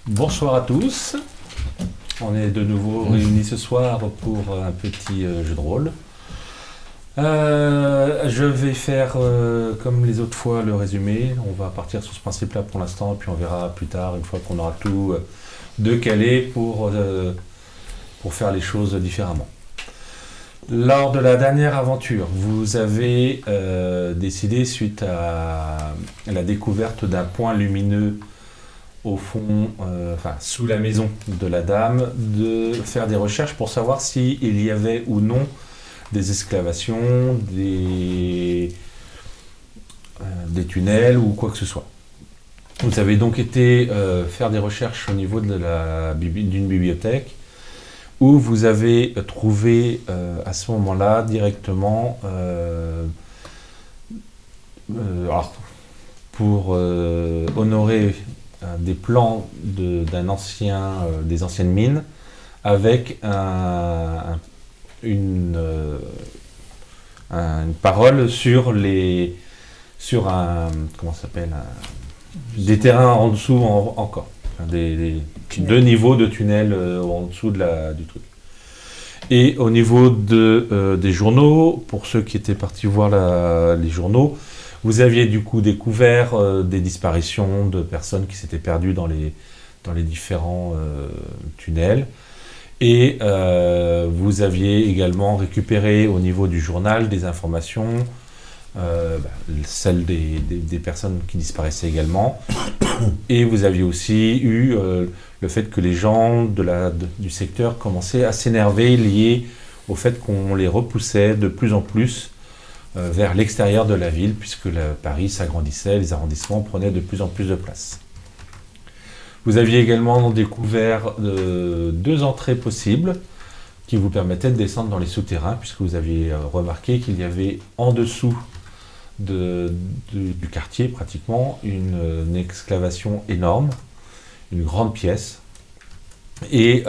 Bonsoir à tous. On est de nouveau réunis ce soir pour un petit jeu de rôle. Je vais faire, comme les autres fois, le résumé. On va partir sur ce principe-là pour l'instant, et puis on verra plus tard, une fois qu'on aura tout de calé pour faire les choses différemment. Lors de la dernière aventure, vous avez décidé, suite à la découverte d'un point lumineux au fond, sous la maison de la dame, de faire des recherches pour savoir s'il y avait ou non des excavations, des tunnels ou quoi que ce soit. Vous avez donc été faire des recherches au niveau d'une bibliothèque où vous avez trouvé à ce moment-là directement pour honorer des plans des anciennes mines avec une parole sur des terrains en dessous encore. Deux niveaux de tunnels en dessous du truc. Et au niveau des journaux, pour ceux qui étaient partis voir les journaux, vous aviez du coup découvert des disparitions de personnes qui s'étaient perdues dans les différents tunnels. Et vous aviez également récupéré au niveau du journal des informations, celles des personnes qui disparaissaient également. Et vous aviez aussi eu le fait que les gens du secteur commençaient à s'énerver lié au fait qu'on les repoussait de plus en plus vers l'extérieur de la ville, puisque Paris s'agrandissait, les arrondissements prenaient de plus en plus de place. Vous aviez également découvert deux entrées possibles qui vous permettaient de descendre dans les souterrains, puisque vous aviez remarqué qu'il y avait en dessous du quartier pratiquement une excavation énorme, une grande pièce. Et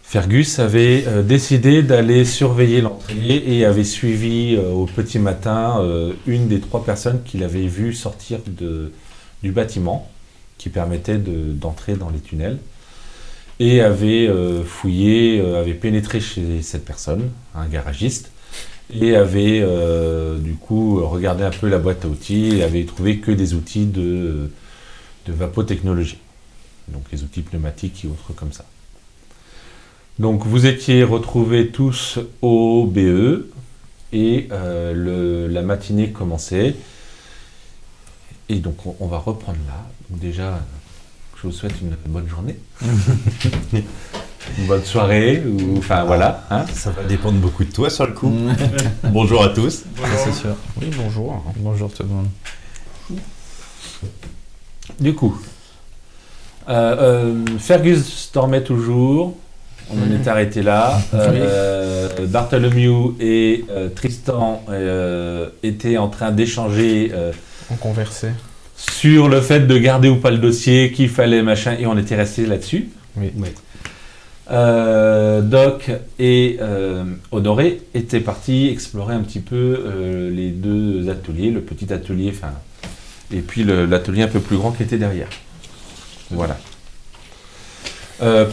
Fergus avait décidé d'aller surveiller l'entrée et avait suivi au petit matin une des trois personnes qu'il avait vues sortir du bâtiment qui permettait d'entrer dans les tunnels et avait avait pénétré chez cette personne, un garagiste, et avait du coup regardé un peu la boîte à outils et avait trouvé que des outils de vapotechnologie, donc les outils pneumatiques et autres comme ça. Donc vous étiez retrouvés tous au BE et la matinée commençait. Et donc on va reprendre là. Donc déjà, je vous souhaite une bonne journée. Une bonne soirée, voilà. Hein. Ça va dépendre beaucoup de toi sur le coup. Bonjour à tous. Bonjour. C'est sûr. Oui, bonjour. Bonjour tout le monde. Du coup, Fergus dormait toujours. On en est arrêté là. Bartholomew et Tristan étaient en train d'échanger. On conversait. Sur le fait de garder ou pas le dossier, qu'il fallait machin, et on était resté là-dessus. Oui. Doc et Honoré étaient partis explorer un petit peu les deux ateliers, le petit atelier, et puis l'atelier un peu plus grand qui était derrière. Voilà.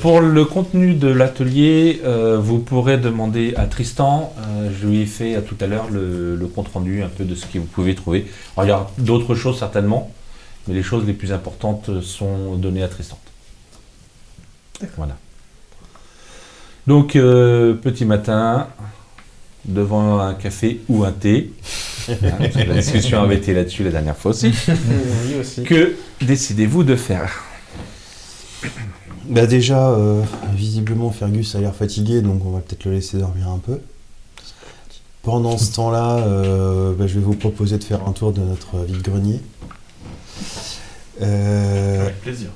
Pour le contenu de l'atelier, vous pourrez demander à Tristan. Je lui ai fait tout à l'heure le compte-rendu un peu de ce que vous pouvez trouver. Alors, il y a d'autres choses certainement, mais les choses les plus importantes sont données à Tristan. Voilà. Donc, petit matin, devant un café ou un thé, parce que la discussion avait été là-dessus la dernière fois aussi. Oui, aussi. Que décidez-vous de faire ? Bah déjà, visiblement Fergus a l'air fatigué, donc on va peut-être le laisser dormir un peu. Pendant ce temps-là, je vais vous proposer de faire un tour de notre vide-grenier. Avec plaisir.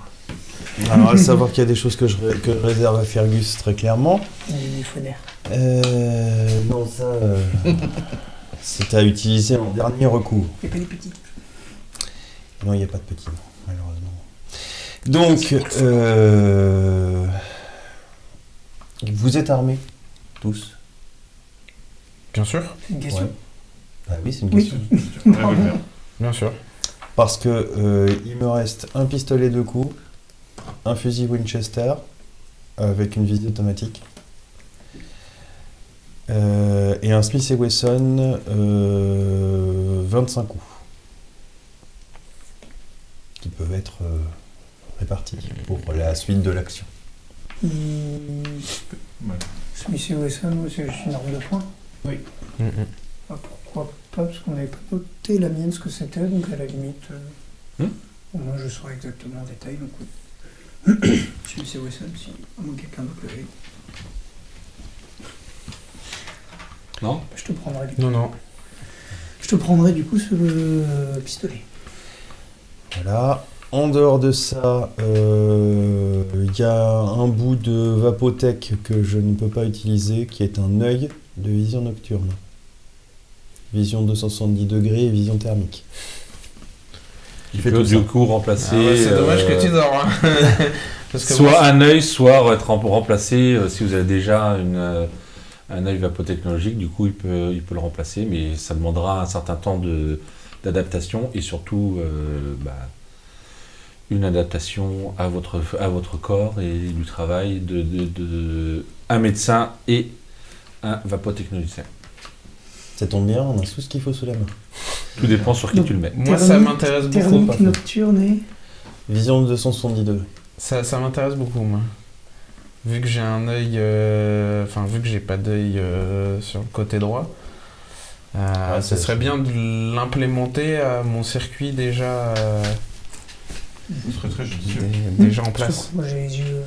Alors à savoir qu'il y a des choses que je réserve à Fergus très clairement. Les phonères. Non, ça, c'est à utiliser en dernier recours. Il n'y a pas des petits. Non, il n'y a pas de petits, malheureusement. Donc, vous êtes armés, tous? Bien sûr. C'est une question. Ouais. Bah oui, c'est une Oui. question. Bien sûr. Parce que il me reste un pistolet de coups, un fusil Winchester avec une visée automatique. Et un Smith & Wesson 25 coups. Qui peuvent être répartis pour la suite de l'action. Smith & Wesson, c'est juste une arme de poing. Oui. Ah, pourquoi pas, parce qu'on n'avait pas noté la mienne ce que c'était, donc à la limite, au moins je saurais exactement en détail. Donc, oui. Smith & Wesson, si à moins que quelqu'un d'autre le ait. Non. Je te prendrai du coup. Non. Je te prendrai du coup ce pistolet. Voilà. En dehors de ça, il y a un bout de Vapotech que je ne peux pas utiliser, qui est un œil de vision nocturne. Vision 270 degrés et vision thermique. Il peut du coup remplacer. C'est dommage que tu dors. Hein. Parce que soit moi, un œil, soit être remplacé. Si vous avez déjà un œil vapotechnologique, du coup il peut le remplacer, mais ça demandera un certain temps d'adaptation et surtout une adaptation à votre corps et du travail de un médecin et un vapotechnologicien. Ça tombe bien, on a tout ce qu'il faut sous la main. Tout dépend sur qui Donc, tu le mets. moi ça m'intéresse beaucoup. Thermique nocturne et... Vision de 270 degrés. Ça m'intéresse beaucoup, moi. Vu que j'ai un œil... vu que j'ai pas d'œil sur le côté droit, ça serait bien de l'implémenter à mon circuit déjà, Ce serait très judicieux. déjà en place. Moi j'ai les yeux,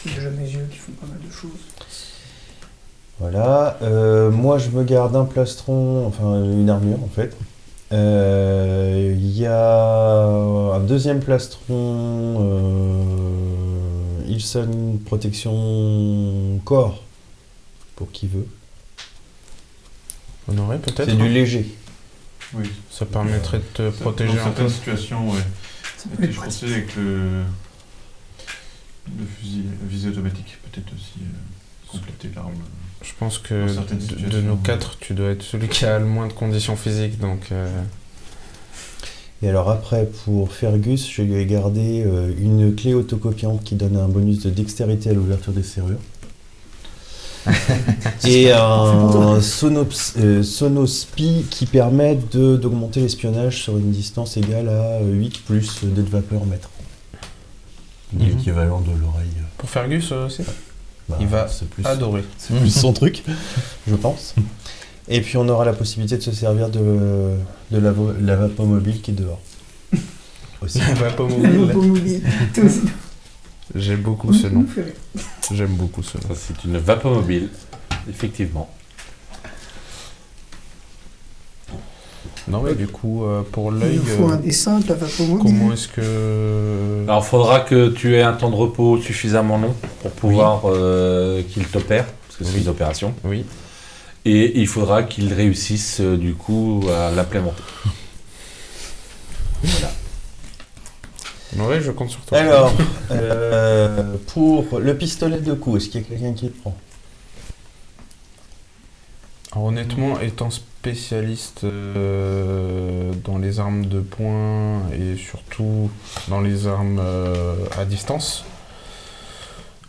j'ai déjà mes yeux qui font pas mal de choses. Voilà. Moi, je me garde un plastron, enfin une armure en fait. Il y a un deuxième plastron Hilson protection corps pour qui veut. Honoré peut-être. C'est du léger. Oui. Ça permettrait de te protéger Dans un peu. certaines situations, ouais. Ça Et peut être je pratique. pensais avec le fusil visée automatique, peut-être aussi compléter l'arme. Je pense que Dans certaines de situations. nos quatre, tu dois être celui qui a le moins de conditions physiques, donc... Et alors après, pour Fergus, je lui ai gardé une clé autocopiante qui donne un bonus de dextérité à l'ouverture des serrures. Et un Sonospi qui permet d'augmenter l'espionnage sur une distance égale à 8 plus de vapeur mètre. L'équivalent de l'oreille. Pour Fergus aussi, Bah, il va c'est plus, adorer. c'est plus son truc, je pense. Et puis on aura la possibilité de se servir de la vapomobile qui est dehors. Aussi. Il va pas Le mobile. beau mobile. Toi aussi. J'aime beaucoup ce nom. Nous fait rire. J'aime beaucoup ce nom. Ça, c'est une vapomobile, effectivement. Non mais du coup, pour l'œil, Il nous faut un dessin de la vapomobile. comment est-ce que... Alors, il faudra que tu aies un temps de repos suffisamment long pour pouvoir qu'il t'opère, parce que c'est Oui. une opération. Oui. Et il faudra qu'il réussisse, du coup, à l'implémenter. Voilà. Ouais, je compte sur toi. Alors, pour le pistolet de coup, est-ce qu'il y a quelqu'un qui le prend? Alors, honnêtement, étant spécialiste dans les armes de poing et surtout dans les armes à distance,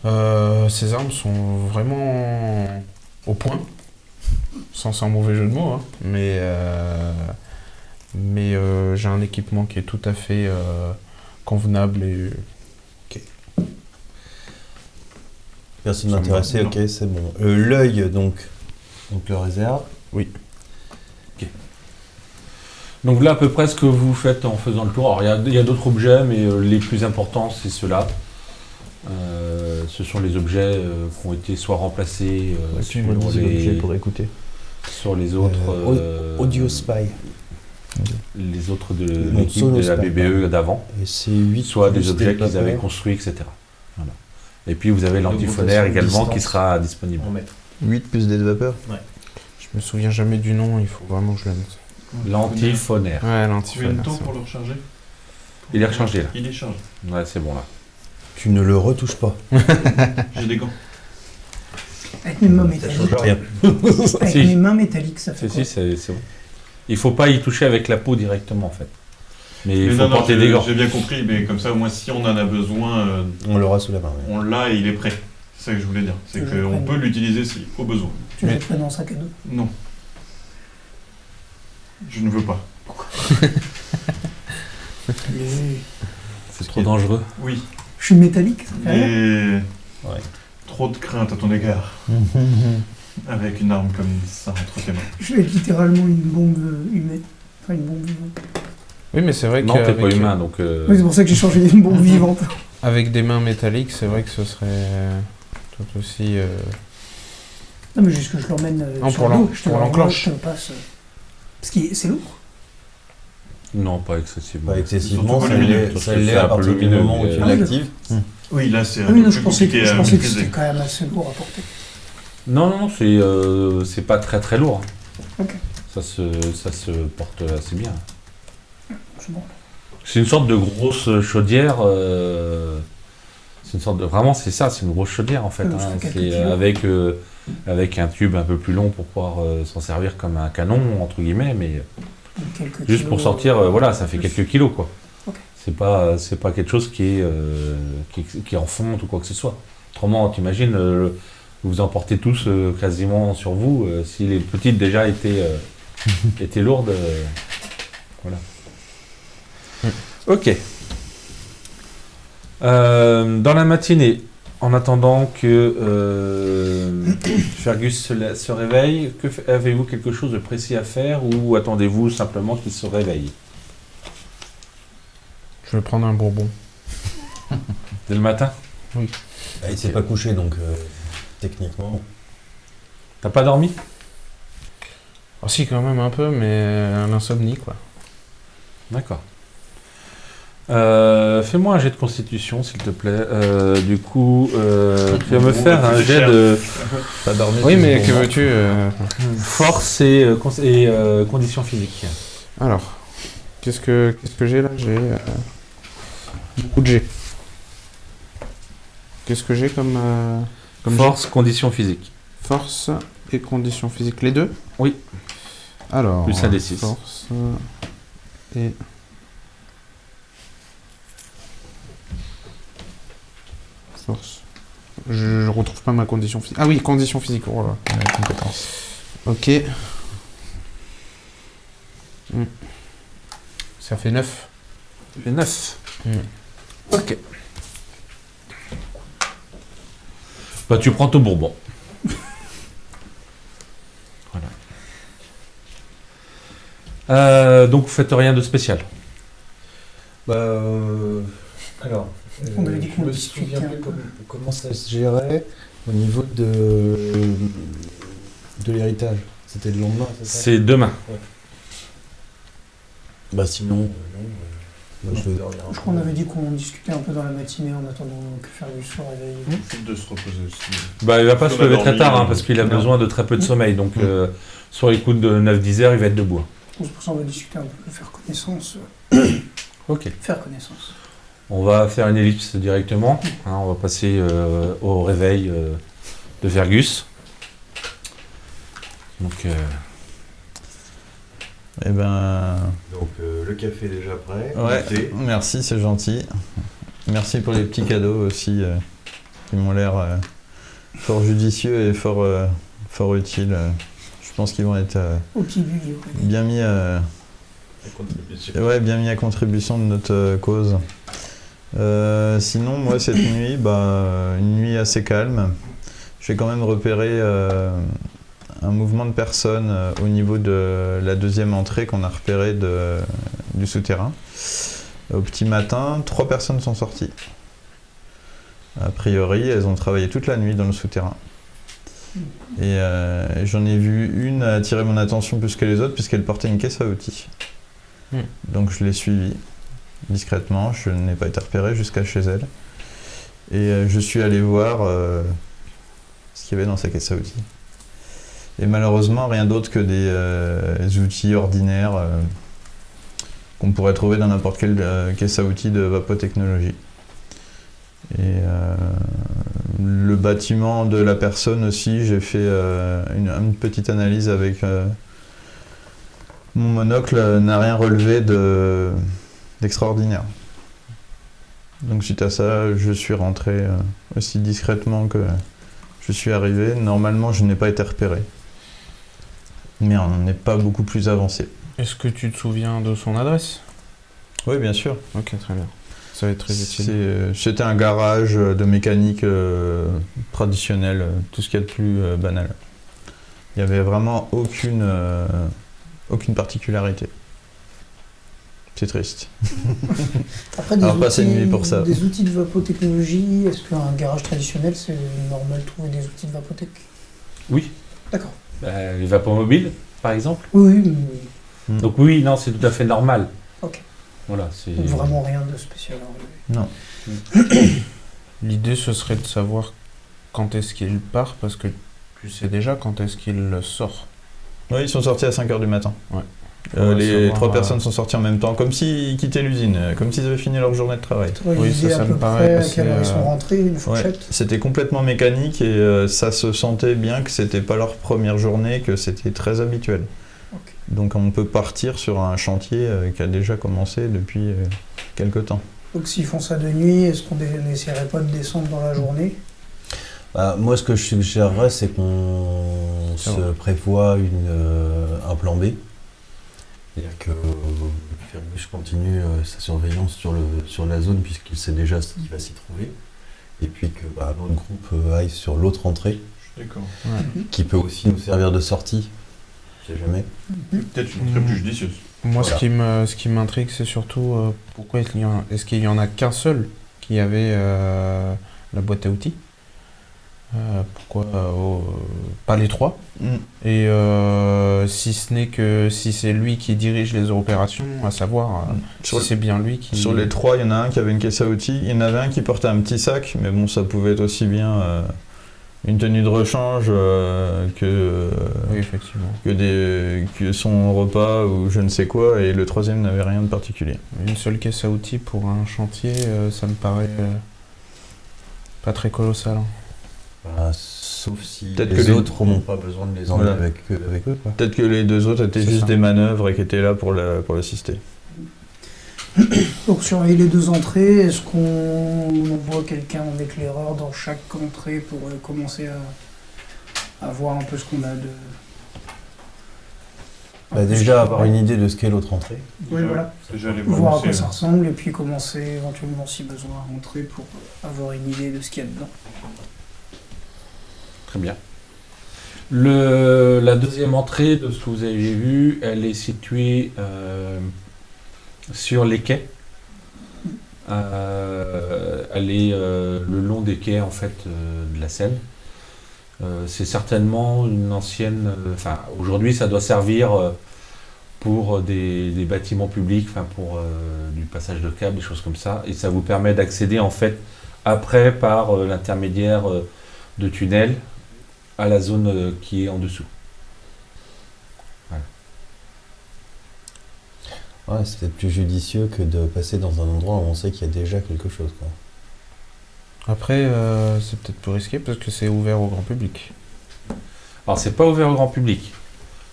ces armes sont vraiment au point, sans un mauvais jeu de mots, hein, mais j'ai un équipement qui est tout à fait convenable et Personne Ça me va, n'intéressé, non. ok, c'est bon. L'œil, donc le réserve. Donc là, à peu près ce que vous faites en faisant le tour. Alors, il y a d'autres objets, mais les plus importants, c'est ceux-là. Ce sont les objets qui ont été soit remplacés sur écouter. sur les autres... Audio Spy. les autres de Non, l'équipe de la Sonospy, BBE d'avant, Et c'est 8 soit plus des objets qu'ils vapeurs. avaient construits, etc. Voilà. Et puis vous avez l'antiphonère L'augmentation de également qui distance. sera disponible. 8 plus des vapeurs. je me souviens jamais du nom, il faut vraiment que je le note. L'antiphonère. Ouais, Combien de l'antiphonère. temps c'est pour bon. le recharger? Il est rechargé là. Il est chargé. Ouais, c'est bon là. Tu ne le retouches pas. J'ai des gants. Avec mes mains Ça métalliques. change rien. Avec Si. mes mains métalliques, ça fait Si, quoi si, c'est bon. Il faut pas y toucher avec la peau directement en fait. Mais il Mais faut non, porter des gants. j'ai bien compris, mais comme ça, au moins, si on en a besoin, On l'aura sous la main. on l'a et il est prêt. C'est ça que je voulais dire. C'est Que je qu'on prenne. peut l'utiliser si au besoin. Tu le prends dans le sac à dos. Non. Je ne veux pas. C'est trop dangereux. Oui. Je suis métallique, ça fait rien. Et Ouais. trop de crainte à ton égard. Avec une arme comme ça entre tes mains. Je vais être littéralement une bombe humaine. Enfin, une bombe vivante. Oui, mais c'est vrai Non, t'es qu'avec pas humain, donc... Oui, c'est pour ça que j'ai changé d'une bombe vivante. avec des mains métalliques, c'est vrai que ce serait tout aussi... Non, mais juste que je l'emmène Non, sur pour le dos. l'en- Je te pour l'envoie, l'enclenche. je te le passe. Parce que c'est lourd. Non, pas excessivement. Pas excessivement, Surtout ça lumineux, l'est parce ça que l'est c'est à un peu partir du lumineux, moment où mais- tu Ah oui, l'actives. Oui, là, c'est Ah un oui, peu non, je plus pensais compliqué à que maîtriser. c'était quand même assez lourd à porter. Non, c'est pas très très lourd. Ok. Ça se porte assez bien. C'est bon. C'est une sorte de grosse chaudière. C'est une sorte de... Vraiment, c'est ça, c'est une grosse chaudière en fait. Ça fait quelques C'est kilos. avec un tube un peu plus long pour pouvoir s'en servir comme un canon, entre guillemets, mais Quelques juste pour kilos, sortir, voilà, ça fait quelques kilos quoi. Ok. C'est pas quelque chose qui est en fonte ou quoi que ce soit. Autrement, t'imagines, vous en portez tous quasiment sur vous. Si les petites déjà étaient lourdes, voilà. Ok. Dans la matinée, en attendant que Fergus se réveille, avez-vous quelque chose de précis à faire ou attendez-vous simplement qu'il se réveille Je vais prendre un bourbon. dès le matin? Ah, il s'est pas couché, donc techniquement. T'as pas dormi? Ah si, quand même un peu, mais l'insomnie, quoi. D'accord. Fais-moi un jet de constitution, s'il te plaît. Du coup, tu vas me faire un jet de Pas dormi. Oui, mais que veux-tu force et conditions physiques. Alors, qu'est-ce que j'ai là? J'ai beaucoup de G. Qu'est-ce que j'ai comme Force, conditions physiques. force et conditions physiques? Les deux? Oui. Alors, Plus un des six. force et... Force. Je retrouve pas ma condition physique. Ah oui, condition physique. Oh là. compétence. Ok. Ça fait 9. Ça fait 9. Mm. Ok. Bah, tu prends ton bourbon. Voilà. Donc, vous faites rien de spécial. Bah, alors, On avait dit je qu'on me discutait souviens un plus peu. comment ça se gérait au niveau de l'héritage. C'était le lendemain, c'est ça? C'est demain. Bah sinon, moi, je vais dormir. Je crois qu'on avait dit qu'on discutait un peu dans la matinée en attendant que Fergus se réveille. Faut de se reposer aussi. Bah, il va pas Si se on a lever très dormi, tard parce qu'il a non. besoin de très peu de sommeil. Donc, sur les coups de 9-10 heures, il va être debout. C'est pour ça qu'on va discuter un peu, faire connaissance. Ok. Faire connaissance. On va faire une ellipse directement. Hein, on va passer au réveil de Fergus. Donc, Eh ben, Donc le café est déjà prêt. ouais, le thé. merci, c'est gentil. Merci pour les petits cadeaux aussi, qui m'ont l'air fort judicieux et fort utiles. Je pense qu'ils vont être Au petit Bully, ouais. bien mis à contribution de notre cause. Sinon, moi, cette nuit, une nuit assez calme. J'ai quand même repéré un mouvement de personnes au niveau de la deuxième entrée qu'on a repéré du souterrain. Au petit matin, 3 personnes sont sorties. A priori, elles ont travaillé toute la nuit dans le souterrain. Et j'en ai vu une attirer mon attention plus que les autres puisqu'elle portait une caisse à outils. Donc je l'ai suivie discrètement, je n'ai pas été repéré jusqu'à chez elle. Et je suis allé voir ce qu'il y avait dans sa caisse à outils. Et malheureusement, rien d'autre que des outils ordinaires qu'on pourrait trouver dans n'importe quelle caisse à outils de Vapotechnologie. Et le bâtiment de la personne aussi, j'ai fait une petite analyse avec mon monocle, n'a rien relevé d'extraordinaire. Donc suite à ça, je suis rentré aussi discrètement que je suis arrivé. Normalement, je n'ai pas été repéré. Mais on n'est pas beaucoup plus avancé. Est-ce que tu te souviens de son adresse? Oui, bien sûr. Ok, très bien. Ça va être très utile. C'était un garage de mécanique traditionnel, tout ce qu'il y a de plus banal. Il n'y avait vraiment aucune particularité. C'est triste. Après, Alors, passer une nuit pour ça. Des outils de vapotechnologie, est-ce qu'un garage traditionnel, c'est normal de trouver des outils de vapotech? Oui. D'accord. Les vapomobiles, par exemple. Oui. Donc oui, non, c'est tout à fait normal. Ok. Voilà, c'est... Donc vraiment rien de spécial. Non. L'idée, ce serait de savoir quand est-ce qu'il part, parce que tu sais déjà quand est-ce qu'il sort. Oui, ils sont sortis à 5h du matin. Ouais. Les 3 personnes sont sorties en même temps, comme s'ils quittaient l'usine, comme s'ils avaient fini leur journée de travail. Oui, ça à me peu paraît près à assez, quelle heure ils sont rentrés, une Ouais, fourchette? c'était complètement mécanique et ça se sentait bien que c'était pas leur première journée, que c'était très habituel. Ok. Donc on peut partir sur un chantier qui a déjà commencé depuis quelque temps. Donc s'ils font ça de nuit, est-ce qu'on n'essaierait pas de descendre dans la journée? Moi, ce que je suggérerais, c'est qu'on se prévoit un plan B. C'est-à-dire que Fergus continue sa surveillance sur la zone, puisqu'il sait déjà ce qui va s'y trouver. Et puis que notre groupe aille sur l'autre entrée, D'accord. qui peut aussi nous servir de sortie, je sais jamais. Peut-être une entrée plus judicieuse. Moi, Voilà. ce qui m'intrigue, c'est surtout pourquoi est-ce qu'il y en a qu'un seul qui avait la boîte à outils? Pourquoi pas les 3? Et si ce n'est que si c'est lui qui dirige les opérations, à savoir si c'est bien lui qui... Sur les 3, il y en a un qui avait une caisse à outils, il y en avait un qui portait un petit sac, mais bon, ça pouvait être aussi bien une tenue de rechange Oui, effectivement. que son repas ou je ne sais quoi, et le 3e n'avait rien de particulier. Une seule caisse à outils pour un chantier, ça me paraît pas très colossal. Sauf si Peut-être les que autres n'ont pas besoin de les emmener Voilà. avec eux. Quoi. Peut-être que les 2 autres étaient C'est juste ça. des manœuvres et qui étaient là pour l'assister. Donc surveiller les 2 entrées, est-ce qu'on envoie quelqu'un en éclaireur dans chaque entrée pour commencer à voir un peu ce qu'on a de... Déjà avoir une idée de ce qu'est l'autre entrée. Oui, voilà. Déjà aller Voir à voir quoi ça ressemble et puis commencer éventuellement si besoin à rentrer pour avoir une idée de ce qu'il y a dedans. Très bien. La deuxième entrée, de ce que vous avez vu, elle est située sur les quais. Elle est le long des quais en fait de la Seine. C'est certainement une ancienne... aujourd'hui, ça doit servir pour des bâtiments publics, pour du passage de câbles, des choses comme ça. Et ça vous permet d'accéder en fait après par l'intermédiaire de tunnels à la zone qui est en dessous. Ouais, c'est peut-être plus judicieux que de passer dans un endroit où on sait qu'il y a déjà quelque chose. Quoi. Après, c'est peut-être plus risqué parce que c'est ouvert au grand public. Alors, c'est pas ouvert au grand public.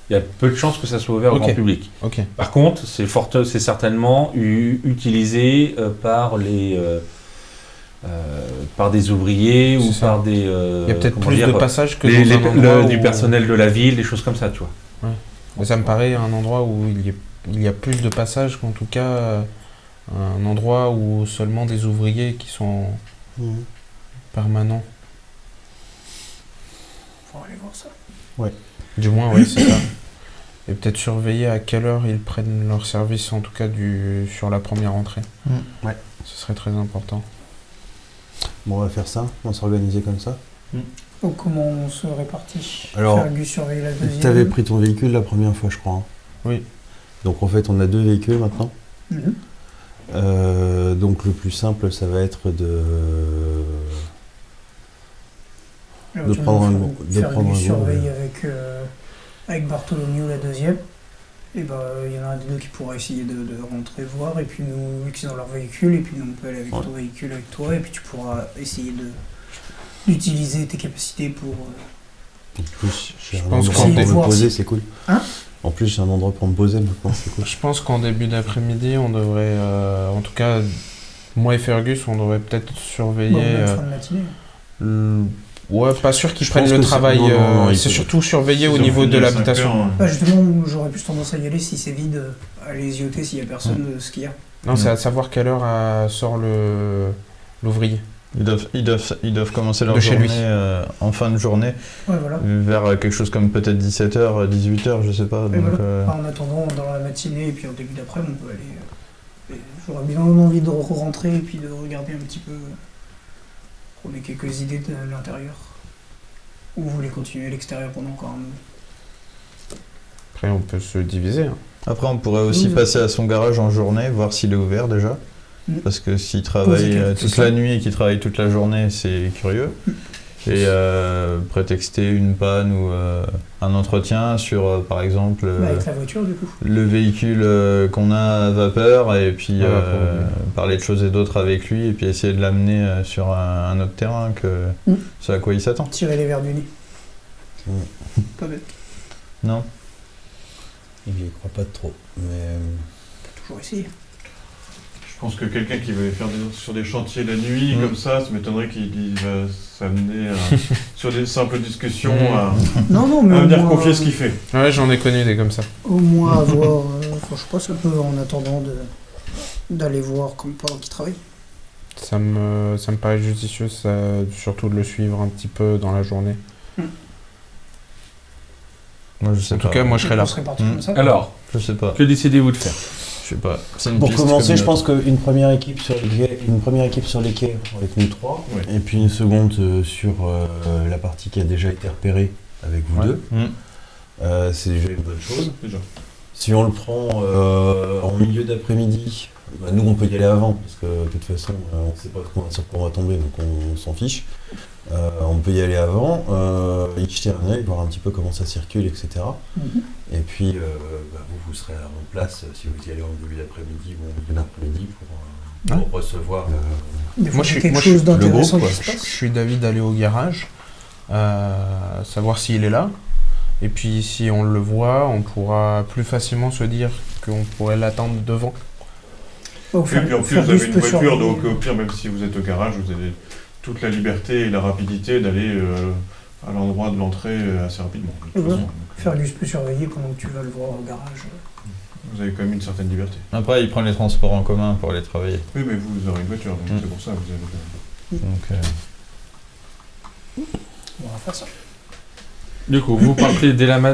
Il y a peu de chances que ça soit ouvert au Ok. grand public. Ok. Par contre, c'est certainement utilisé par des ouvriers ou C'est ça. par des... Il y a peut-être comment plus dire, de passages que dans un endroit du où... personnel de la ville, des choses comme ça, tu vois. Mais ça me paraît un endroit où il y a plus de passages qu'en tout cas un endroit où seulement des ouvriers qui sont permanents. Faut aller voir ça. Du moins, oui, c'est ça. Et peut-être surveiller à quelle heure ils prennent leur service, en tout cas sur la première entrée. Ouais. Ce serait très important. Bon, on va faire ça, on va s'organiser comme ça. Donc comment on se répartit? Alors, Fergus surveille la deuxième. Tu avais pris ton véhicule la première fois, je crois. Hein. Oui. Donc en fait, on a 2 véhicules maintenant. Mhm. Donc le plus simple, ça va être de prendre un groupe. Fergus surveille avec Bartholomew la deuxième. Et il y en a un des 2 qui pourra essayer de rentrer voir. Et puis nous, vu qu'ils ont leur véhicule, et puis nous on peut aller avec ton véhicule avec toi. Et puis tu pourras essayer d'utiliser tes capacités pour... Je pense pense qu'on qu'on peut me poser, c'est cool. Hein? En plus, j'ai un endroit pour me poser maintenant, c'est cool. Je pense qu'en début d'après-midi, on devrait, en tout cas, moi et Fergus, on devrait peut-être surveiller. Bon, fin de matinée. Ouais, pas sûr qu'ils Je prennent pense le que travail. non, C'est surtout surveiller au Ils ont niveau fini de à 5 l'habitation. heures, Bah, justement, j'aurais plus tendance à y aller si c'est vide, aller zioter s'il y a personne, ce qu'il y a. Non, c'est à savoir quelle heure sort l'ouvrier. Ils doivent commencer leur De chez lui. journée en fin de journée, Ouais, voilà. vers quelque chose comme peut-être 17h, 18h, je sais pas. Et Donc, voilà. En attendant, dans la matinée et puis en début d'après, on peut aller. J'aurais bien envie de rentrer et puis de regarder un petit peu. Prendre quelques idées de l'intérieur. Ou vous voulez continuer à l'extérieur pendant encore un moment? Après, on peut se diviser. Hein. Après, on pourrait aussi Oui. passer à son garage en journée, voir s'il est ouvert déjà. Mm. Parce que s'il Poser travaille quelques toute questions. la nuit et qu'il travaille toute la journée, c'est curieux. Et prétexter une panne ou un entretien sur, par exemple, Bah, avec la voiture, du coup. le véhicule qu'on a à vapeur, et puis parler de choses et d'autres avec lui, et puis essayer de l'amener sur un autre terrain que ce à quoi il s'attend. Tirer les verres du nez. Mm. Pas bête. Non? Il y croit pas trop, mais... Toujours essayer. Je pense que quelqu'un qui va faire sur des chantiers la nuit, comme ça m'étonnerait qu'il va s'amener sur des simples discussions à Non, mais au venir moins, confier ce qu'il fait. Ouais, j'en ai connu des comme ça. Au moins avoir. Enfin, je sais pas, ça peut en attendant d'aller voir pendant qu'il travaille. Ça me paraît judicieux, surtout de le suivre un petit peu dans la journée. Moi, je sais En pas. tout cas, moi, je serais là. On serait parti comme ça. Alors, Je sais pas. que décidez-vous de faire? Je sais pas. C'est une Pour piste commencer, comme je une pense qu'une première équipe sur les quais avec nous trois, Ouais. et puis une seconde sur la partie qui a déjà été repérée avec vous Ouais. deux, c'est déjà une bonne chose. Déjà. Si on le prend en milieu d'après-midi, bah, nous on peut y aller avant, parce que de toute façon on ne sait pas sur quoi on va tomber, donc on s'en fiche. On peut y aller avant, y jeter un œil, voir un petit peu comment ça circule, etc. Mhm. Et puis vous serez en place si vous y allez en début d'après-midi ou en milieu d'après-midi pour recevoir. Des fois, Moi, il y a je quelque suis chose le d'intéressant groupe, qui se Je passe. suis d'avis d'aller au garage, savoir s'il est là. Et puis, si on le voit, on pourra plus facilement se dire qu'on pourrait l'attendre devant. Oh, Et puis en plus, vous avez une voiture, donc au pire, même si vous êtes au garage, vous avez toute la liberté et la rapidité d'aller à l'endroit de l'entrée assez rapidement. De toute Ouais. façon. Donc, Fergus peut surveiller pendant que tu vas le voir au garage. vous avez quand même une certaine liberté. Après, il prend les transports en commun pour aller travailler. Oui, mais vous aurez une voiture, donc c'est pour ça que vous avez... Donc, On va faire ça. Du coup, vous partez dès la fin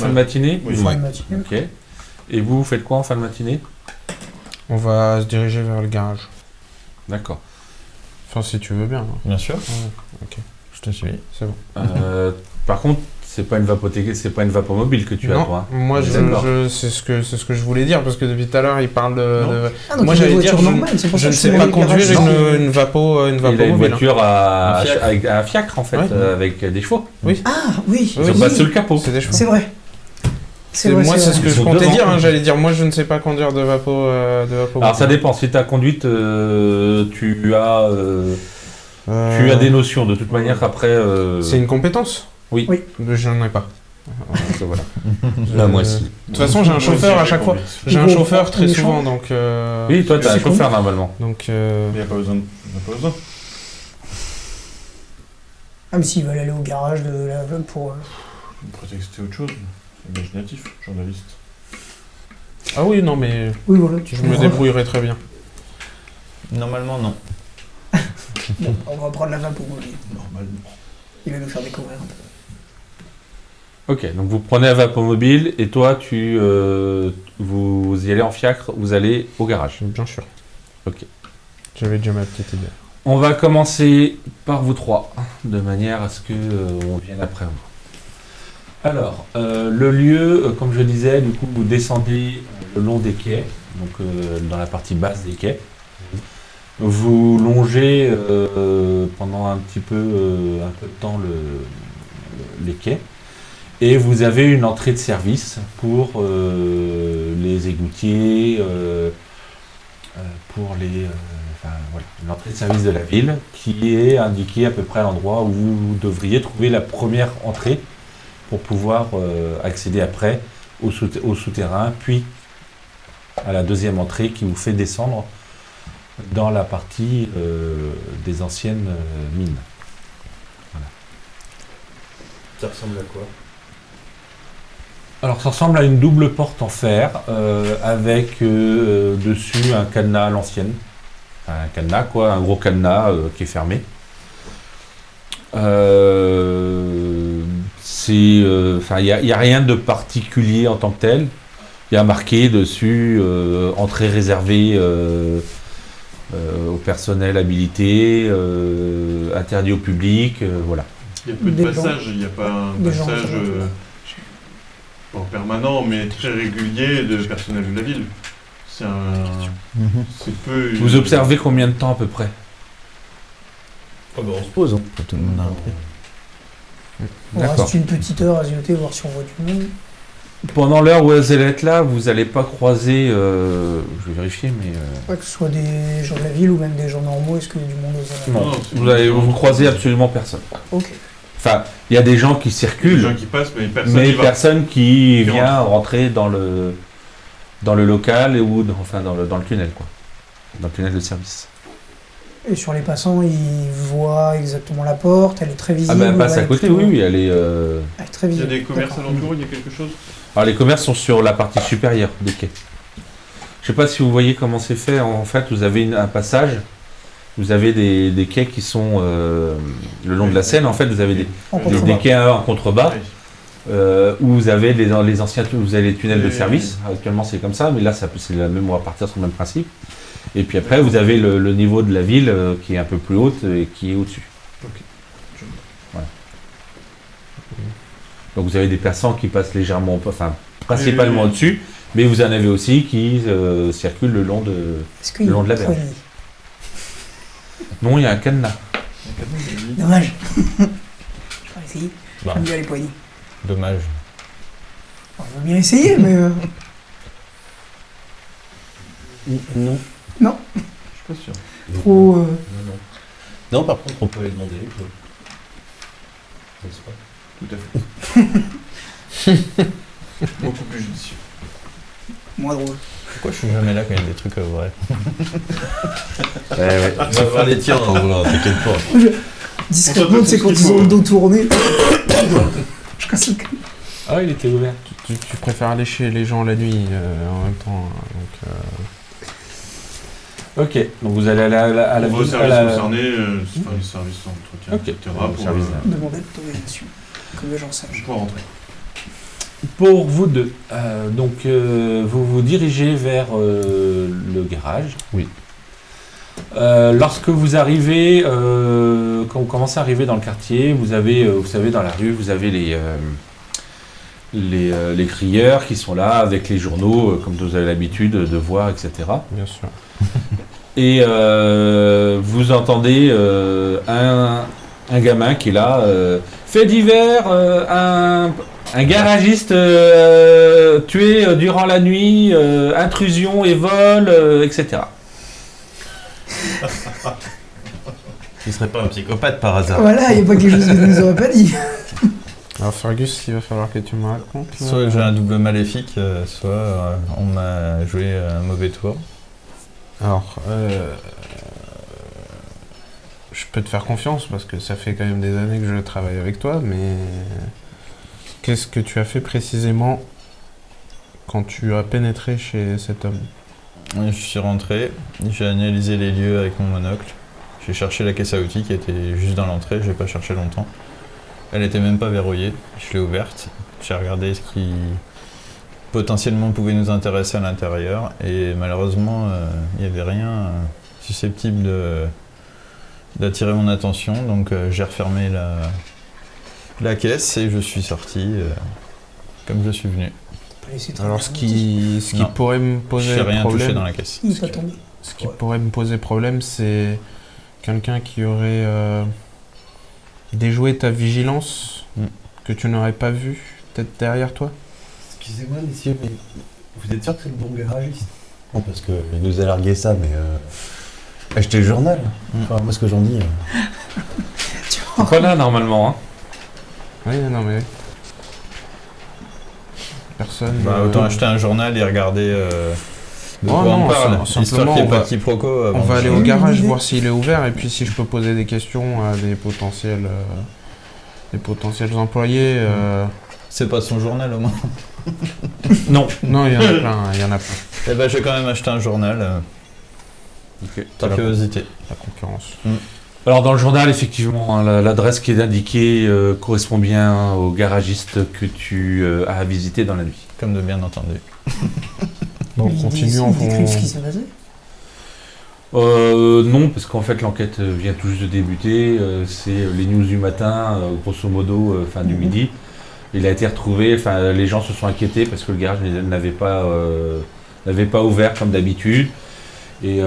de matinée? Oui. Fin de matinée. Ok. Et vous faites quoi en fin de matinée? On va se diriger vers le garage. D'accord. Enfin, si tu veux bien. hein. bien sûr, Ouais, ok, je te suis. c'est bon. Par contre, c'est pas une vapomobile que tu as, Non, toi. moi, D'accord. c'est ce que je voulais dire, parce que depuis tout à l'heure, il parle de... Ah, donc Moi, il y a j'allais une dire, voiture normale, c'est pour Je ça ne que sais je pas suis allé au conduire garage. une vapo Il a une mobile. voiture Un fiacre. avec un fiacre, en fait, Ouais. avec des chevaux. Ah, oui. Ils Oui. sont pas sous le capot. C'est des chevaux. C'est vrai. Moi, c'est ce que Ils je sont comptais devant. dire. J'allais dire, moi, je ne sais pas conduire de vapo. Alors ça dépend, si ta conduite, tu as des notions. De toute manière, après... C'est une compétence? Oui. Oui. Je n'en ai pas. Voilà. Là, moi aussi. De toute façon, j'ai un chauffeur à chaque fois. J'ai un Bon, chauffeur très on est souvent, champ. donc... Oui, toi, tu as un C'est chauffeur, normalement. Donc, Il n'y a pas besoin. Il n'y a pas besoin. Ah, mais s'ils veulent aller au garage de la pour. Prétexter autre chose. Imaginatif, journaliste. Ah oui, non, mais Oui, voilà, tu je me débrouillerai très bien. Normalement, non. Bon, on va prendre la vape pour lui. Normalement. Il va nous faire découvrir un peu. Ok, donc vous prenez la vapomobile et toi, vous y allez en fiacre, vous allez au garage. Bien sûr. Ok. J'avais déjà ma petite idée. On va commencer par vous trois, de manière à ce que on vienne après vous. Alors, le lieu, comme je disais, du coup, vous descendez le long des quais, donc dans la partie basse des quais. Vous longez pendant un peu de temps les quais. Et vous avez une entrée de service pour les égoutiers, pour les... voilà, une entrée de service de la ville qui est indiquée à peu près à l'endroit où vous devriez trouver la première entrée pour pouvoir accéder après au souterrain, puis à la deuxième entrée qui vous fait descendre dans la partie des anciennes mines. Voilà. Ça ressemble à quoi? Alors ça ressemble à une double porte en fer avec dessus un cadenas à l'ancienne. Un cadenas quoi, un gros cadenas qui est fermé. Il n'y a rien de particulier en tant que tel. Il y a marqué dessus entrée réservée au personnel habilité, interdit au public, voilà. Il y a peu de Des passages, il n'y a pas un des gens, passage ça va. pas permanent, mais très régulier de personnel de la ville. C'est c'est peu. Vous observez combien de temps à peu près? On se pose. Tout le monde a un prix. On reste une petite heure à zioter, voir si on voit du monde. Pendant l'heure où vous allez être là, vous n'allez pas croiser, je vais vérifier, mais... Pas que ce soit des gens de la ville ou même des gens normaux, est-ce qu'il y a du monde aux alentours? Non, vous croisez absolument personne. Ok. Enfin, il y a des gens qui Des circulent, gens qui passent, mais personne mais n'y va. personne qui Qui vient rentrer dans le local ou dans le tunnel, quoi. Dans le tunnel de service. Et sur les passants, ils voient exactement la porte, elle est très Ah visible. ben, passe ouais, à côté, plutôt- oui, elle est... Elle est très Il y a visible. des commerces D'accord. alentours, il y a quelque chose. Alors les commerces sont sur la partie supérieure des quais. Je sais pas si vous voyez comment c'est fait. En fait, vous avez un passage, vous avez des quais qui sont le long de la Seine. En fait, vous avez des En Des- contrebas. quais en contrebas Oui. où vous avez les anciens, vous avez les tunnels de Oui, service. Actuellement, c'est comme ça, mais là, c'est la même. On va partir sur le même principe. Et puis après, vous avez le niveau de la ville qui est un peu plus haute et qui est au-dessus. Voilà. Donc vous avez des passants qui passent légèrement, enfin principalement Oui, oui, oui. au-dessus, mais vous en avez aussi qui circulent le long de... Est-ce qu'il y le a long de la une berge. poignée? Non, il y a un cadenas. Dommage. Je vais essayer. Bah, J'aime bien les poignées. dommage. On va bien essayer, mais Non. Je suis pas sûr. trop. Non, par contre, on peut les demander. N'est-ce pas? Tout à fait. Beaucoup plus judicieux. Moins drôle. Pourquoi je suis jamais là quand il y a des trucs à ouvrir? On va faire les tiens, voilà, t'inquiète pas. Discrètement, On tu sais, fait quand tout ce ils qu'il ont faut. le dos tourné. Je casse le câble. Ah, il était ouvert. Tu préfères aller chez les gens la nuit en même temps. Ok, donc vous allez à la Vos à services la- concernés, enfin les services d'entretien, Ok. etc. Au pour service Demandez l'autorisation. Comme les gens sages. pour rentrer. Pour vous deux, donc vous vous dirigez vers le garage. Oui. Lorsque vous arrivez, quand vous commencez à arriver dans le quartier, vous avez, vous savez, dans la rue, vous avez les crieurs qui sont là avec les journaux, comme vous avez l'habitude de voir, etc. Bien sûr. Et vous entendez un gamin qui est là, fait divers, un garagiste tué durant la nuit, intrusion et vol, etc. Il serait pas un psychopathe par hasard. Voilà, il n'y a pas quelque chose que tu nous aurais pas dit. Alors Fergus, il va falloir que tu me racontes. là. Soit j'ai un double maléfique, soit on m'a joué un mauvais tour. Alors, je peux te faire confiance parce que ça fait quand même des années que je travaille avec toi, mais qu'est-ce que tu as fait précisément quand tu as pénétré chez cet homme? Je suis rentré, j'ai analysé les lieux avec mon monocle. J'ai cherché la caisse à outils qui était juste dans l'entrée, j'ai pas cherché longtemps. Elle était même pas verrouillée, je l'ai ouverte. J'ai regardé ce qui potentiellement pouvait nous intéresser à l'intérieur et malheureusement il n'y avait rien susceptible d'attirer mon attention, donc j'ai refermé la caisse et je suis sorti comme je suis venu. Pas laisser Alors, traîner ce qui Non. pourrait me Je poser n'ai rien touché problème, dans la caisse. Il est pas tombé. ce qui pourrait me poser problème, c'est quelqu'un qui aurait déjoué ta vigilance que tu n'aurais pas vu, peut-être derrière toi. Excusez-moi, messieurs, mais vous êtes sûr que c'est le bon garagiste? Non, parce qu'il nous a largué ça, mais achetez le journal. Enfin, moi, ce que j'en dis. Tu C'est pas là normalement. Hein. Oui, non mais personne. Autant acheter un journal et regarder de quoi non, on parle. simplement, Histoire qu'il n'y ait on pas va- de quiproquo. On va aller au garage voir s'il est ouvert et puis si je peux poser des questions à des potentiels employés. C'est pas son journal au moins. Non. Non, il y en a plein, il y en a plein. Eh ben, je vais quand même acheter un journal. Ok. Par curiosité. La concurrence. Alors dans le journal, effectivement, hein, l'adresse qui est indiquée correspond bien au garagiste que tu as visité dans la nuit. Comme de bien entendu. Bon, Ils continuons. décrivent ce qui s'est passé. Non, parce qu'en fait l'enquête vient tout juste de débuter. C'est les news du matin, grosso modo, fin du midi. Il a été retrouvé. Enfin, les gens se sont inquiétés parce que le garage n'avait pas ouvert comme d'habitude. Et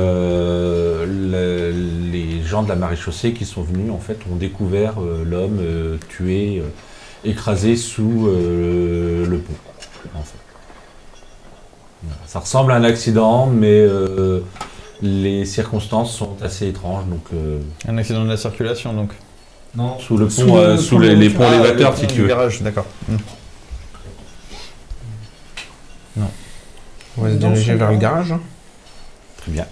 les gens de la maréchaussée qui sont venus en fait ont découvert l'homme tué, écrasé sous le pont. En fait. Voilà. Ça ressemble à un accident, mais les circonstances sont assez étranges. Donc, Un accident de la circulation donc. non, sous le Sous pont, le sous pont les de ponts Ah, élévateurs, le si pont tu du veux. garage, d'accord. On va se Dans diriger son vers le garage. garage. Très bien.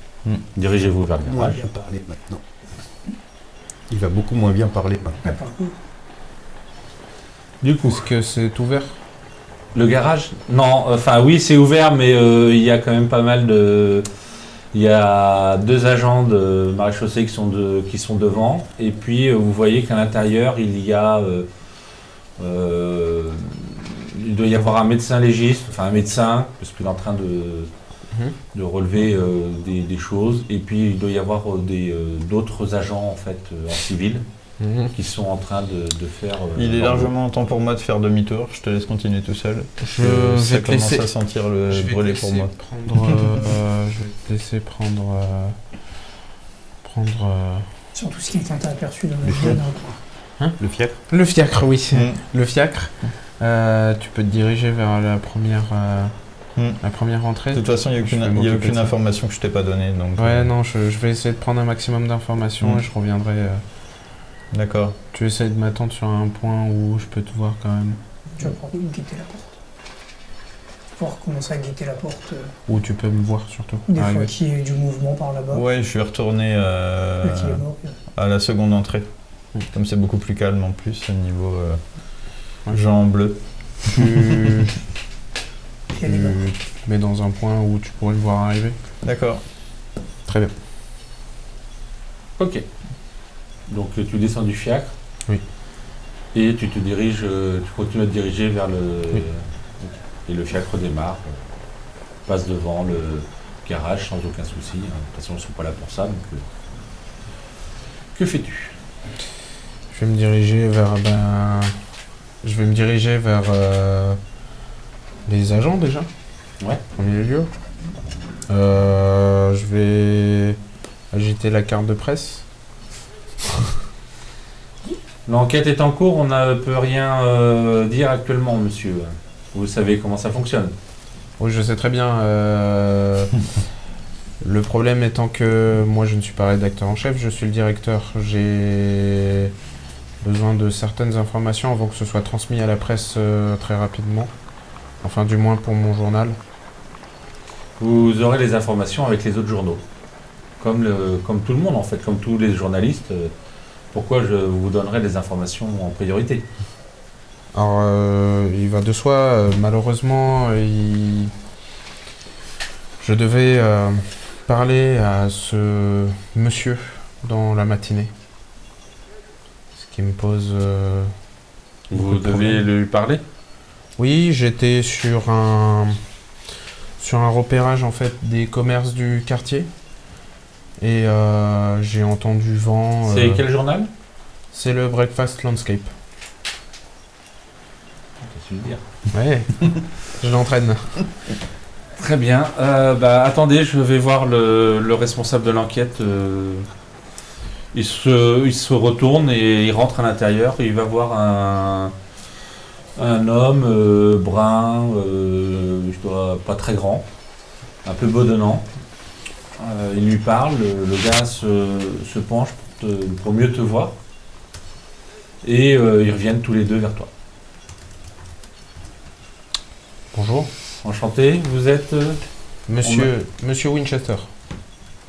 Dirigez-vous vers le Moins garage. bien parler maintenant. Il va beaucoup moins bien parler maintenant. Ah, par contre, Du coup, Est-ce que c'est ouvert? le garage? Non, enfin oui, c'est ouvert, mais il y a quand même pas mal de. Il y a 2 agents de maréchaussée qui sont devant, et puis vous voyez qu'à l'intérieur il y a. Il doit y avoir un médecin légiste, enfin un médecin, parce qu'il est en train de relever des choses, et puis il doit y avoir d'autres agents en fait en civil qui sont en train de faire. Il est leur- largement temps pour moi de faire demi-tour. Je te laisse continuer tout seul. Je vais Ça te commence laisser. à sentir le Je vais te brûler pour laisser moi. prendre, je vais te laisser prendre. surtout ce qui est aperçu dans Le le fiacre. cadre. Le fiacre. Le fiacre, oui. Mm. Le fiacre. Tu peux te diriger vers la première entrée. De toute façon, il n'y a Je vais aucune, m'occuper de ça. information que je t'ai pas donnée. Donc, Ouais, non, je vais essayer de prendre un maximum d'informations Mm. et je reviendrai. D'accord. Tu essaies de m'attendre sur un point où je peux te voir quand même. Tu vas pouvoir guetter la porte. Pouvoir commencer à guetter la porte. Où tu peux me voir surtout. Des fois arriver. qu'il y ait du mouvement par là-bas. Ouais, je vais retourner Là, qu'il est mort. à la seconde entrée. Mm. Comme c'est beaucoup plus calme en plus au niveau Ouais. Jean bleu. Tu Il y a des morts. te mets dans un point où tu pourrais le voir arriver. D'accord. Très bien. Ok. Donc tu descends du fiacre. Oui. Et tu te diriges, tu continues à te diriger vers le. Oui. Et le fiacre démarre, passe devant le garage sans aucun souci. De toute façon, ils ne sont pas là pour ça. Donc, que fais-tu? Je vais me diriger vers. Je vais me diriger vers les agents déjà. Ouais. En premier lieu. Je vais agiter la carte de presse. L'enquête est en cours, on ne peut rien dire actuellement, monsieur. Vous savez comment ça fonctionne. Oui, je sais très bien. Le problème étant que moi, je ne suis pas rédacteur en chef, je suis le directeur. J'ai besoin de certaines informations avant que ce soit transmis à la presse très rapidement. Enfin, du moins pour mon journal. Vous aurez les informations avec les autres journaux. Comme tout le monde, en fait, comme tous les journalistes. Pourquoi je vous donnerai des informations en priorité? Alors, il va de soi, malheureusement, je devais parler à ce monsieur dans la matinée. Ce qui me pose... Vous beaucoup de devez problèmes. lui parler? Oui, j'étais sur un repérage, en fait, des commerces du quartier. Et j'ai entendu vent... C'est quel journal? C'est le Breakfast Landscape. Qu'est-ce que tu veux dire? Ouais, je l'entraîne. Très bien. Attendez, je vais voir le responsable de l'enquête. Il se retourne et il rentre à l'intérieur. Et il va voir un homme brun, pas très grand, un peu bedonnant. Il lui parle. Le gars se penche pour mieux te voir. Et ils reviennent tous les deux vers toi. Bonjour. Enchanté. Vous êtes Monsieur Winchester,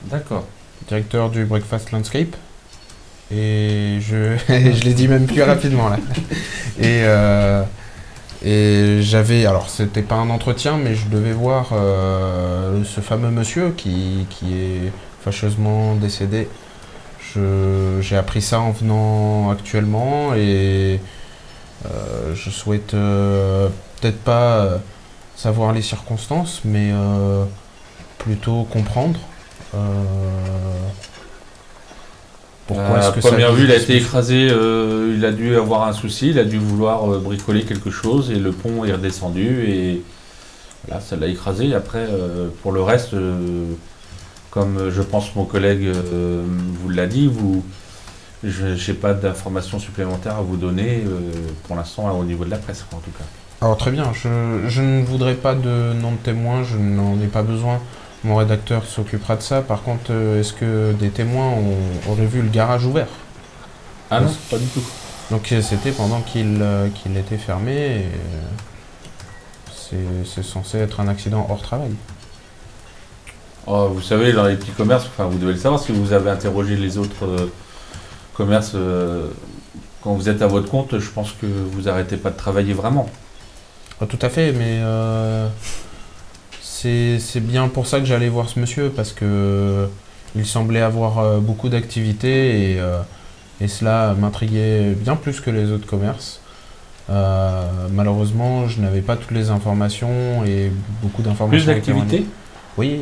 D'accord. directeur du Breakfast Landscape. Et je l'ai dit même plus rapidement là. Et j'avais, alors c'était pas un entretien, mais je devais voir ce fameux monsieur qui est fâcheusement décédé. J'ai appris ça en venant actuellement et je souhaite peut-être pas savoir les circonstances, mais plutôt comprendre. Pourquoi est-ce que ça première vue, il a été discute. écrasé, il a dû avoir un souci, il a dû vouloir bricoler quelque chose et le pont est redescendu et voilà, ça l'a écrasé. Et après, pour le reste, comme je pense mon collègue vous l'a dit, je n'ai pas d'informations supplémentaires à vous donner pour l'instant au niveau de la presse, quoi, en tout cas. Alors très bien, je ne voudrais pas de nom de témoin, je n'en ai pas besoin. Mon rédacteur s'occupera de ça. Par contre, est-ce que des témoins auraient vu le garage ouvert? Ah non, pas du tout. Donc c'était pendant qu'il était fermé et c'est censé être un accident hors travail. Oh, vous savez, dans les petits commerces, enfin vous devez le savoir si vous avez interrogé les autres commerces quand vous êtes à votre compte, je pense que vous arrêtez pas de travailler vraiment. Ah, tout à fait, mais c'est bien pour ça que j'allais voir ce monsieur, parce que il semblait avoir beaucoup d'activités et cela m'intriguait bien plus que les autres commerces. Malheureusement, je n'avais pas toutes les informations et beaucoup d'informations. Plus d'activités? Oui,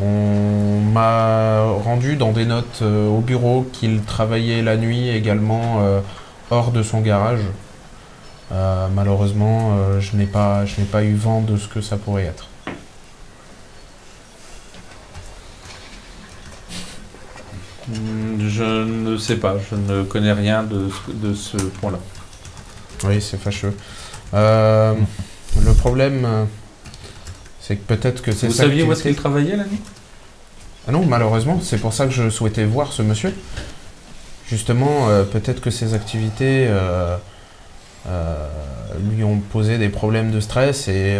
on m'a rendu dans des notes au bureau qu'il travaillait la nuit également hors de son garage. Malheureusement, je n'ai pas eu vent de ce que ça pourrait être. Je ne sais pas, je ne connais rien de ce point-là. Oui, c'est fâcheux. Le problème, c'est que peut-être que c'est Vous ça. saviez où est-ce qu'il travaillait la nuit? Ah non, malheureusement, c'est pour ça que je souhaitais voir ce monsieur. Justement, peut-être que ses activités lui ont posé des problèmes de stress et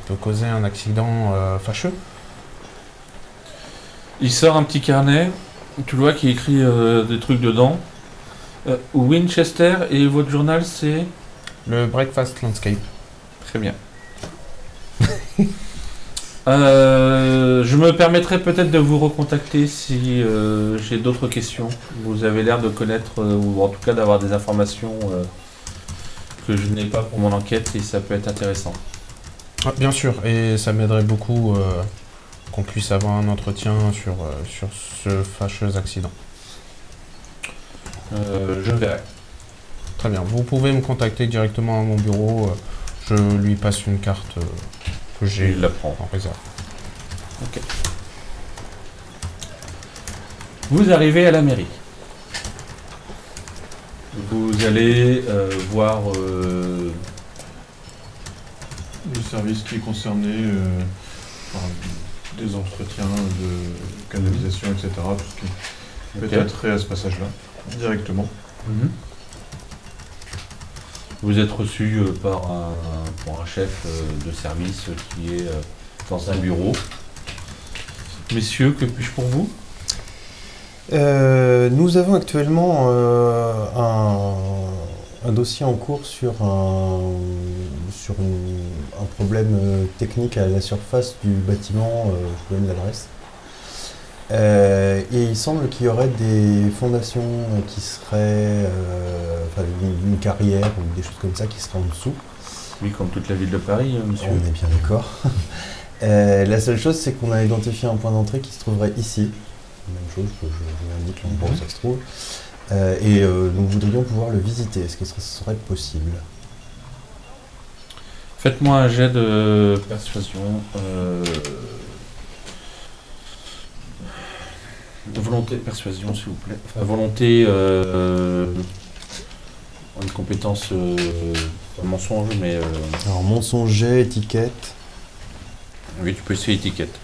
peut causer un accident fâcheux. Il sort un petit carnet, tu le vois qui écrit des trucs dedans. Winchester, et votre journal c'est? Le Breakfast Landscape. Très bien. Je me permettrai peut-être de vous recontacter si j'ai d'autres questions. Vous avez l'air de connaître, ou en tout cas d'avoir des informations que je n'ai pas pour mon enquête et ça peut être intéressant. Ah, bien sûr, et ça m'aiderait beaucoup qu'on puisse avoir un entretien sur ce fâcheux accident. Je verrai. Très bien, vous pouvez me contacter directement à mon bureau, je lui passe une carte que j'ai Il la prend. en réserve. Ok. Vous arrivez à la mairie. Vous allez voir Le service qui est concerné par des entretiens de canalisation, etc. Tout ce qui peut être trait à ce passage-là, directement. Vous êtes reçu par un chef de service qui est dans un bureau. Messieurs, que puis-je pour vous? Nous avons actuellement un dossier en cours sur un problème technique à la surface du bâtiment, je vous donne l'adresse. Et il semble qu'il y aurait des fondations qui seraient, enfin une carrière ou des choses comme ça qui seraient en dessous. Oui, comme toute la ville de Paris, monsieur. On est bien d'accord. La seule chose, c'est qu'on a identifié un point d'entrée qui se trouverait ici. Même chose, je vous indique l'endroit où ça se trouve. Nous voudrions pouvoir le visiter. Est-ce que ce serait possible? Faites-moi un jet de persuasion. Volonté, persuasion, s'il vous plaît. Enfin, volonté, une compétence, pas mensonge, mais... Alors, mensonger, étiquette. Oui, tu peux essayer étiquette.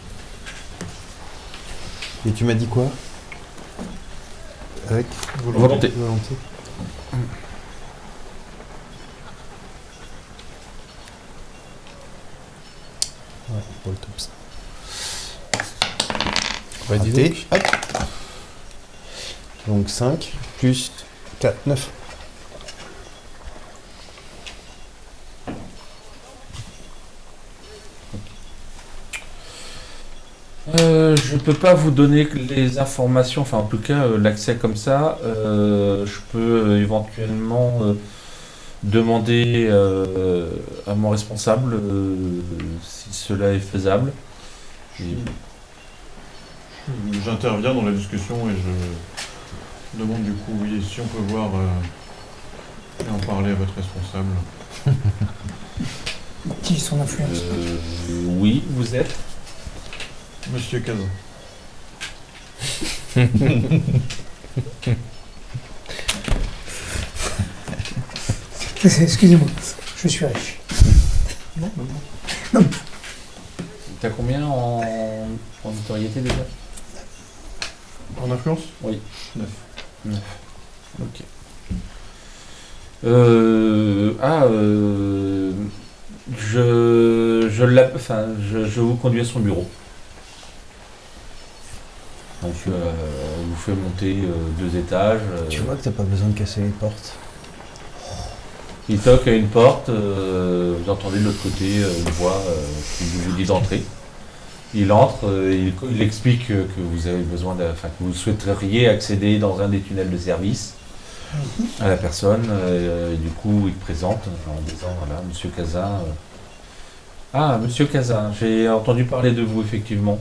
Et tu m'as dit quoi? Avec Volonté. Volonté. pour le top 5. Bah, dis Raté. donc. Hop. Donc 5 plus 4, 9. Je peux pas vous donner les informations, enfin en tout cas l'accès comme ça. Je peux éventuellement demander à mon responsable si cela est faisable. Et- J'interviens dans la discussion et je demande du coup, oui, si on peut voir et en parler à votre responsable. Qui son influence oui, vous êtes. Monsieur Cazin. Excusez-moi, je suis riche. T'as combien en notoriété déjà? En influence? Oui. 9. Ok. Je vous conduis à son bureau. Donc, vous fait monter 2 étages. Tu vois que t'as pas besoin de casser les portes. Il toque à une porte. Vous entendez de l'autre côté une voix qui vous dit d'entrer. Il entre, il explique que vous avez besoin que vous souhaiteriez accéder dans un des tunnels de service à la personne. Et du coup, il présente en disant voilà, Monsieur Cazin. Ah, Monsieur Cazin, j'ai entendu parler de vous effectivement.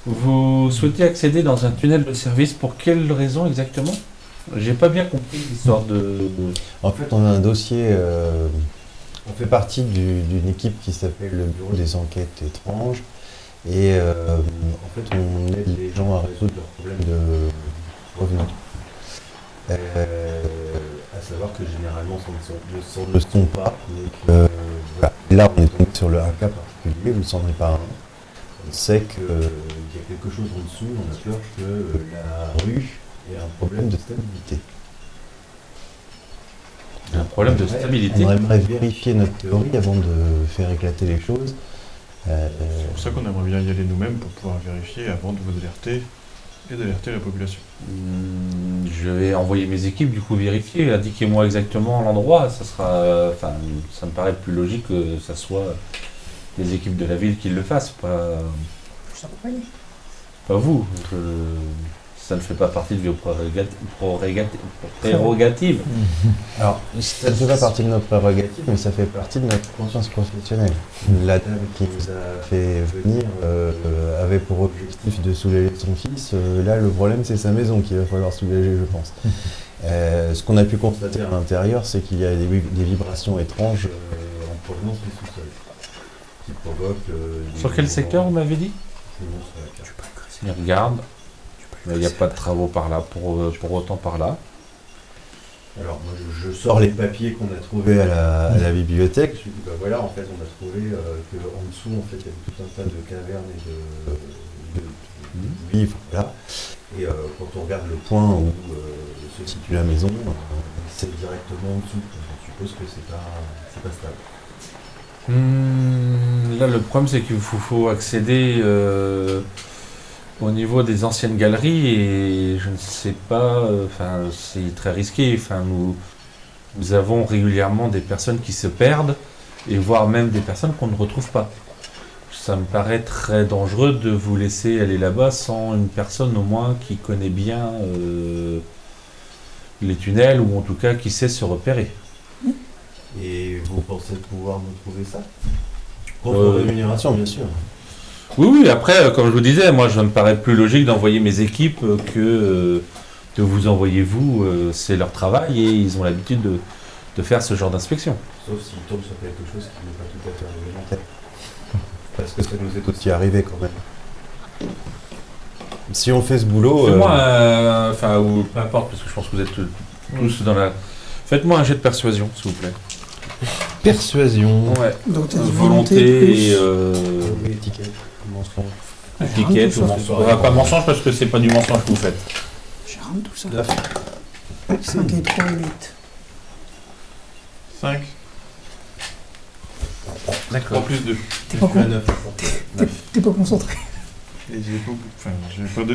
Vous souhaitez accéder dans un tunnel de service pour quelle raison exactement? J'ai pas bien compris l'histoire de. En fait, on a un dossier. On fait partie d'une équipe qui s'appelle le Bureau des enquêtes étranges. Et en fait, on aide les gens à résoudre leurs problèmes de revenus. À savoir que généralement, ce ne sont pas. Donc, voilà. Là, on est tombé sur un cas particulier, vous ne s'en est pas un. On sait qu'il y a quelque chose en dessous, on a peur que la rue ait un problème de stabilité. Un problème de stabilité. On aimerait vérifier notre théorie avant de faire éclater les choses. C'est pour ça qu'on aimerait bien y aller nous-mêmes pour pouvoir vérifier avant de vous alerter et d'alerter la population. Je vais envoyer mes équipes du coup vérifier. Indiquez-moi exactement l'endroit. Ça sera. Ça me paraît plus logique que ça soit les équipes de la ville qui le fassent, pas vous. Ça ne fait pas partie de vos prérogatives. Alors, ça ne fait pas partie de notre prérogative, mais ça fait partie de notre conscience professionnelle. La dame qui nous a fait venir avait pour objectif de soulager son fils. Là, le problème, c'est sa maison qu'il va falloir soulager, je pense. Ce qu'on a pu constater à l'intérieur, c'est qu'il y a des vibrations étranges en provenance du sous-sol qui provoquent... Sur quel secteur vous m'avez dit? C'est Il regarde. Il n'y a pas de travaux par là, pour autant par là. Alors, moi, je sors les papiers qu'on a trouvés à la bibliothèque. Je me dis, bah voilà, en fait, on a trouvé qu'en dessous, en fait, il y avait tout un tas de cavernes et de livres, voilà. Et quand on regarde le point où se situe la maison, c'est directement en dessous. Donc, on suppose que c'est pas stable. Là, le problème, c'est qu'il faut accéder au niveau des anciennes galeries et je ne sais pas, c'est très risqué. Nous avons régulièrement des personnes qui se perdent et voire même des personnes qu'on ne retrouve pas. Ça me paraît très dangereux de vous laisser aller là-bas sans une personne au moins qui connaît bien les tunnels ou en tout cas qui sait se repérer. Et vous pensez pouvoir nous trouver ça? Contre rémunération, bien sûr. Oui, après, comme je vous disais, moi, ça me paraît plus logique d'envoyer mes équipes que de vous envoyer vous. C'est leur travail et ils ont l'habitude de faire ce genre d'inspection. Sauf s'ils tombent sur quelque chose qui n'est pas tout à fait réglementaire. Parce que ça nous est aussi arrivé quand même. Si on fait ce boulot... Faites-moi, ou peu importe, parce que je pense que vous êtes tous dans la... Faites-moi un jet de persuasion, s'il vous plaît. Persuasion. Ouais. Donc t'as dit Volonté et... Étiquette. Mensonge. Étiquette ou mensonge. Pas mensonge parce que c'est pas du mensonge que vous faites. J'ai rien de tout ça. 9. 5 et 3 et 8. 5. D'accord. plus 2. T'es pas, con- t'es pas concentré. Et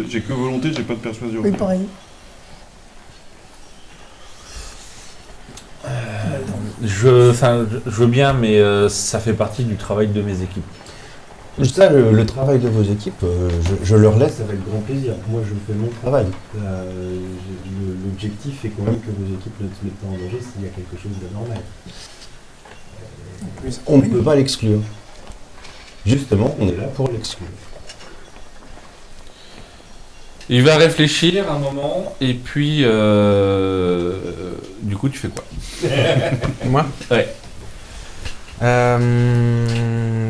j'ai que volonté, j'ai pas de persuasion. Oui, pareil. Je veux bien, mais ça fait partie du travail de mes équipes. Ça, le travail de vos équipes, je leur laisse avec grand plaisir. Moi, je fais mon travail. L'objectif est quand même que vos équipes ne se mettent pas en danger s'il y a quelque chose d'anormal. On ne peut pas l'exclure. Justement, on est là pour l'exclure. Il va réfléchir un moment, et puis, du coup, tu fais quoi? Moi Ouais.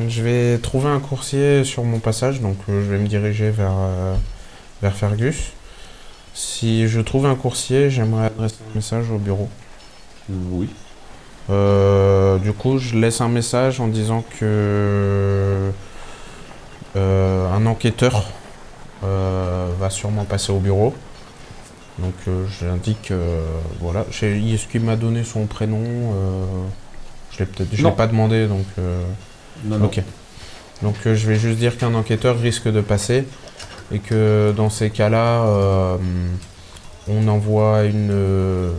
Je vais trouver un coursier sur mon passage, donc je vais me diriger vers Fergus. Si je trouve un coursier, j'aimerais adresser un message au bureau. Oui. Du coup, je laisse un message en disant que un enquêteur va sûrement passer au bureau. Donc j'indique, voilà. Est-ce qu'il m'a donné son prénom? Je l'ai pas demandé, donc... Non. Ok. Donc je vais juste dire qu'un enquêteur risque de passer et que dans ces cas-là, on envoie une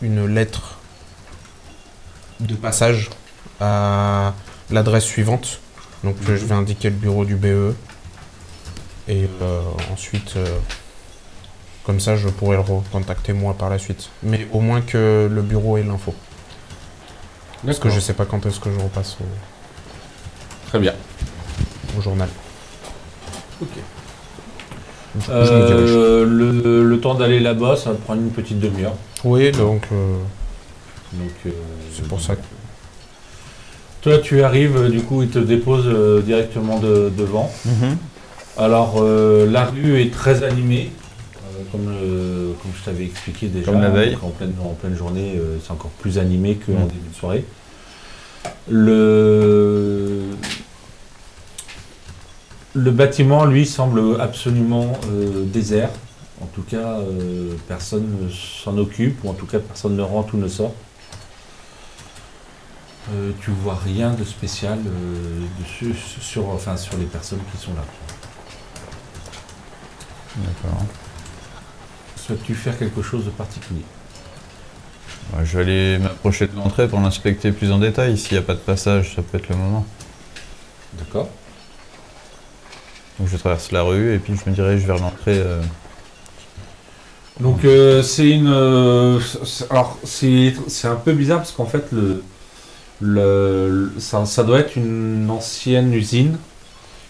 lettre de passage à l'adresse suivante. Donc je vais indiquer le bureau du BE et ensuite, comme ça, je pourrai le recontacter moi par la suite. Mais au moins que le bureau ait l'info. Parce que je sais pas quand est-ce que je repasse Très bien. au journal. Ok. Du coup, je me dirige. Le temps d'aller là-bas, ça va te prendre une petite demi-heure. Oui, donc C'est pour ça que... Toi, tu arrives, du coup, il te dépose directement devant. Alors, la rue est très animée, comme je t'avais expliqué déjà. Comme la veille. Donc, en pleine journée, c'est encore plus animé qu'en début de soirée. Le bâtiment, lui, semble absolument désert. En tout cas, personne ne s'en occupe, ou en tout cas, personne ne rentre ou ne sort. Tu vois rien de spécial dessus, sur les personnes qui sont là. D'accord. Souhaites-tu faire quelque chose de particulier? Ouais, je vais aller m'approcher de l'entrée pour l'inspecter plus en détail. S'il n'y a pas de passage, ça peut être le moment. D'accord. Donc je traverse la rue et puis je me dirige vers l'entrée. Donc c'est une... alors c'est un peu bizarre parce qu'en fait ça doit être une ancienne usine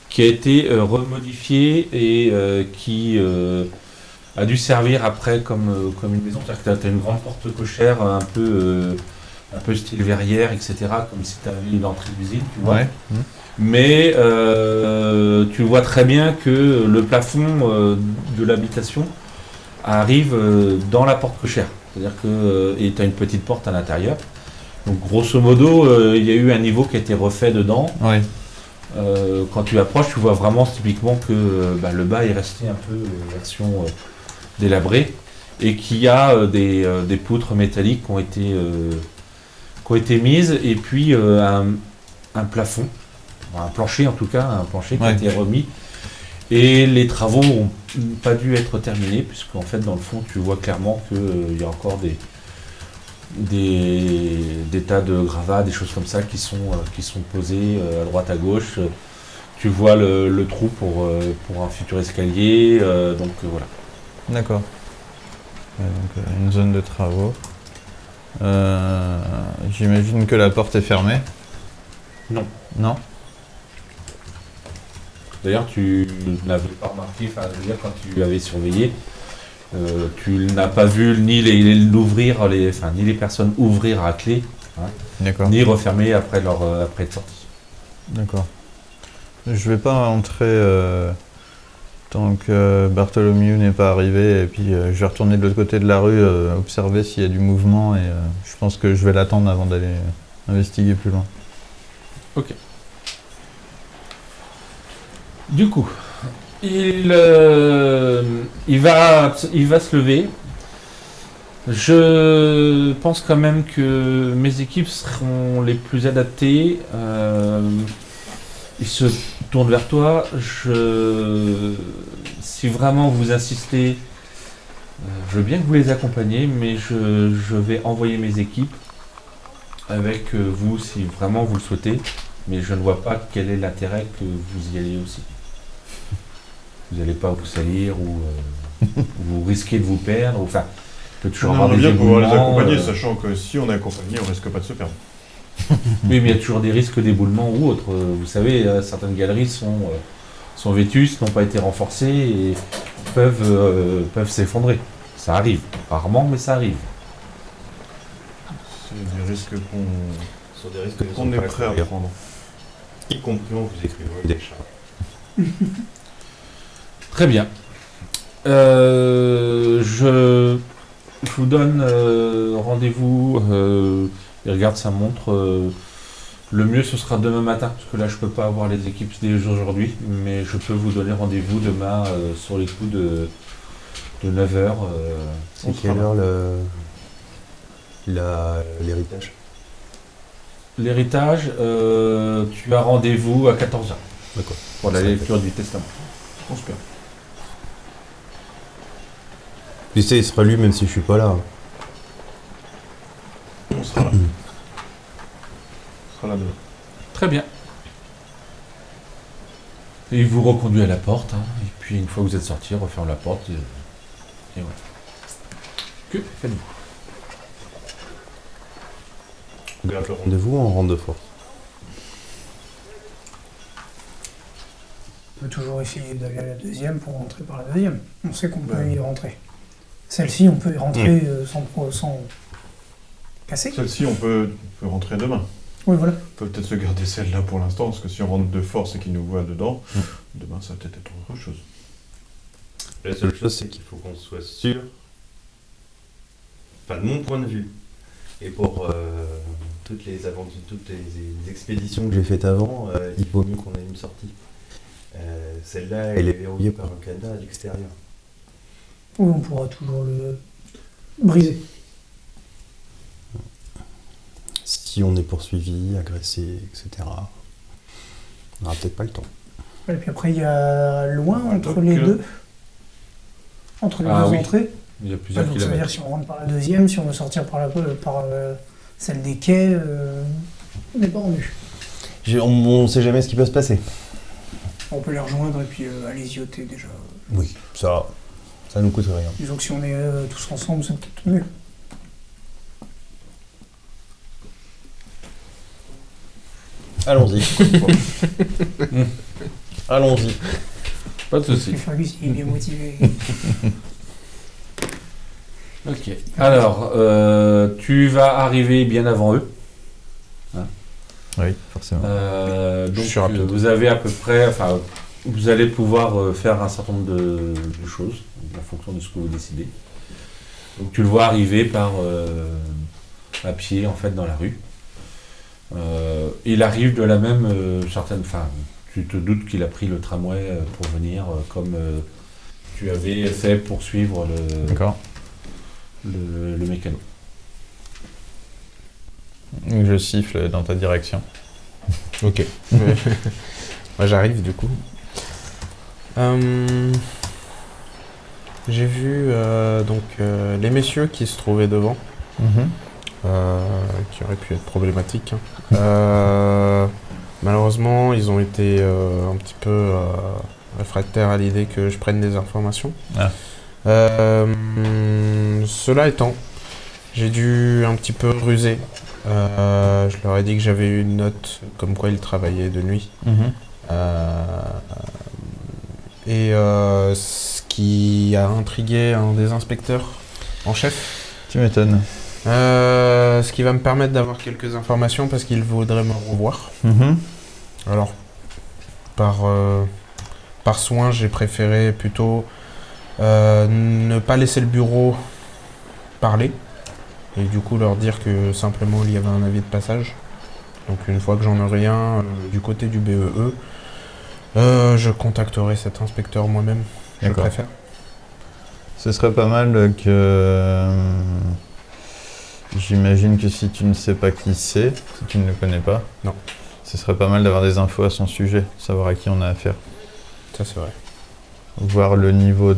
qui a été remodifiée et qui a dû servir après comme une maison. C'est-à-dire que tu as une grande porte cochère un peu style verrière, etc. Comme si tu avais une entrée d'usine, tu vois. Ouais. Mais tu vois très bien que le plafond de l'habitation arrive dans la porte cochère. C'est-à-dire que et tu as une petite porte à l'intérieur. Donc grosso modo, il y a eu un niveau qui a été refait dedans. Ouais. Quand tu approches, tu vois vraiment typiquement que le bas est resté un peu version délabrée et qu'il y a des poutres métalliques qui ont été mises et puis un plafond, un plancher en tout cas, un plancher qui a été remis. Et les travaux n'ont pas dû être terminés puisqu'en fait dans le fond tu vois clairement qu'il y a encore des tas de gravats, des choses comme ça qui sont posées à droite à gauche. Tu vois le trou pour un futur escalier, donc voilà. D'accord. Ouais, donc une zone de travaux. J'imagine que la porte est fermée. Non. Non. D'ailleurs, tu n'avais pas remarqué, je veux dire, quand tu avais surveillé, tu n'as pas vu ni l'ouvrir, ni les personnes ouvrir à clé, D'accord. ni refermer après être sortie. D'accord. Je vais pas entrer tant que Bartholomew n'est pas arrivé et puis je vais retourner de l'autre côté de la rue observer s'il y a du mouvement et je pense que je vais l'attendre avant d'aller investiguer plus loin. Ok. Du coup, il va se lever Je pense quand même que mes équipes seront les plus adaptées. Ils se tournent vers toi. Si vraiment vous insistez, je veux bien que vous les accompagniez, mais je vais envoyer mes équipes avec vous si vraiment vous le souhaitez. Mais je ne vois pas quel est l'intérêt que vous y alliez aussi. Vous n'allez pas vous salir ou vous risquez de vous perdre. Enfin, peut toujours On avoir aimerait des bien pouvoir les éboulements, accompagner, sachant que si on est accompagné, on risque pas de se perdre. Oui, mais il y a toujours des risques d'éboulement ou autres. Vous savez, certaines galeries sont vétustes, n'ont pas été renforcées et peuvent s'effondrer. Ça arrive. Rarement, mais ça arrive. C'est des risques Sur des risques qu'on est prêt à prendre. Y compris en vous écrivant des chats. Très bien. Je vous donne rendez-vous. Et regarde sa montre. Le mieux, ce sera demain matin, parce que là, je peux pas avoir les équipes dès aujourd'hui, mais je peux vous donner rendez-vous demain sur les coups de 9h. C'est quelle heure l'héritage? L'héritage, tu as rendez-vous à 14h. D'accord. Pour la lecture du testament. On se perd. Tu sais, il sera lu même si je suis pas là. On sera là. On sera là demain. Très bien. Et il vous reconduit à la porte, hein, et puis une fois que vous êtes sorti, referme la porte, et voilà. Que faites-vous? On garde le rendez-vous en rente de force. On peut toujours essayer d'aller à la deuxième pour rentrer par la deuxième. On sait qu'on peut Ouais. y rentrer. Celle-ci, on peut y rentrer sans casser. Celle-ci, on peut rentrer demain. Oui, voilà. On peut peut-être se garder celle-là pour l'instant, parce que si on rentre de force et qu'ils nous voient dedans, demain, ça va peut-être être autre chose. La seule chose, c'est qu'il faut qu'on soit sûr, enfin de mon point de vue, et pour toutes les aventures, toutes les expéditions que j'ai faites avant, il vaut mieux qu'on ait une sortie. Celle-là, elle est verrouillée par un cadenas à l'extérieur. Oui, on pourra toujours le briser. Si on est poursuivi, agressé, etc., on n'aura peut-être pas le temps. Et puis après, il y a loin entre Donc, les deux. Entre les deux oui. entrées. Il y a plusieurs Donc ça veut dire kilomètres. si on rentre par la deuxième, si on veut sortir par celle des quais, on n'est pas rendu. On sait jamais ce qui peut se passer. On peut les rejoindre et puis aller zioter déjà. Oui, ça nous coûte rien. Disons que si on est tous ensemble, c'est peut-être mieux. Allons-y. Allons-y. Pas de soucis. Fergus, il est bien motivé. Ok. Alors, tu vas arriver bien avant eux. Oui, forcément. Donc, Je suis rapide. vous avez à peu près, enfin, vous allez pouvoir faire un certain nombre de choses en fonction de ce que vous décidez. Donc, tu le vois arriver à pied en fait dans la rue. Il arrive de la même certaine, enfin, tu te doutes qu'il a pris le tramway pour venir, comme tu avais fait pour suivre D'accord. le mécano. Donc je siffle dans ta direction. Ok. Moi j'arrive du coup. J'ai vu donc les messieurs qui se trouvaient devant, qui auraient pu être problématiques. Malheureusement, ils ont été un petit peu réfractaires à l'idée que je prenne des informations. Ah. Cela étant, j'ai dû un petit peu ruser. Je leur ai dit que j'avais eu une note comme quoi ils travaillaient de nuit. Ce qui a intrigué un des inspecteurs en chef. Tu m'étonnes. Ce qui va me permettre d'avoir quelques informations parce qu'il voudrait me revoir. Alors, par soin, j'ai préféré plutôt ne pas laisser le bureau parler et du coup leur dire que simplement il y avait un avis de passage. Donc une fois que j'en aurai un du côté du BEE, je contacterai cet inspecteur moi-même. Je D'accord. préfère. Ce serait pas mal que... J'imagine que si tu ne sais pas qui c'est, si tu ne le connais pas, non. Ce serait pas mal d'avoir des infos à son sujet, savoir à qui on a affaire. Ça, c'est vrai. Voir le niveau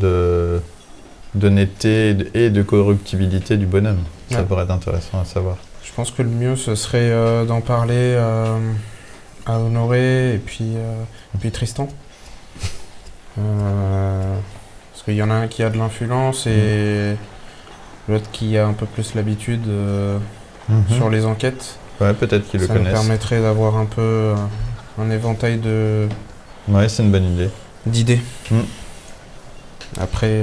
d'honnêteté et de corruptibilité du bonhomme. Ça pourrait être intéressant à savoir. Je pense que le mieux, ce serait d'en parler à Honoré et puis Tristan. Parce qu'il y en a un qui a de l'influence et l'autre qui a un peu plus l'habitude sur les enquêtes. Ouais, peut-être qu'ils le connaissent. Ça me permettrait d'avoir un peu un éventail de... Ouais, c'est une bonne idée. D'idées. Après,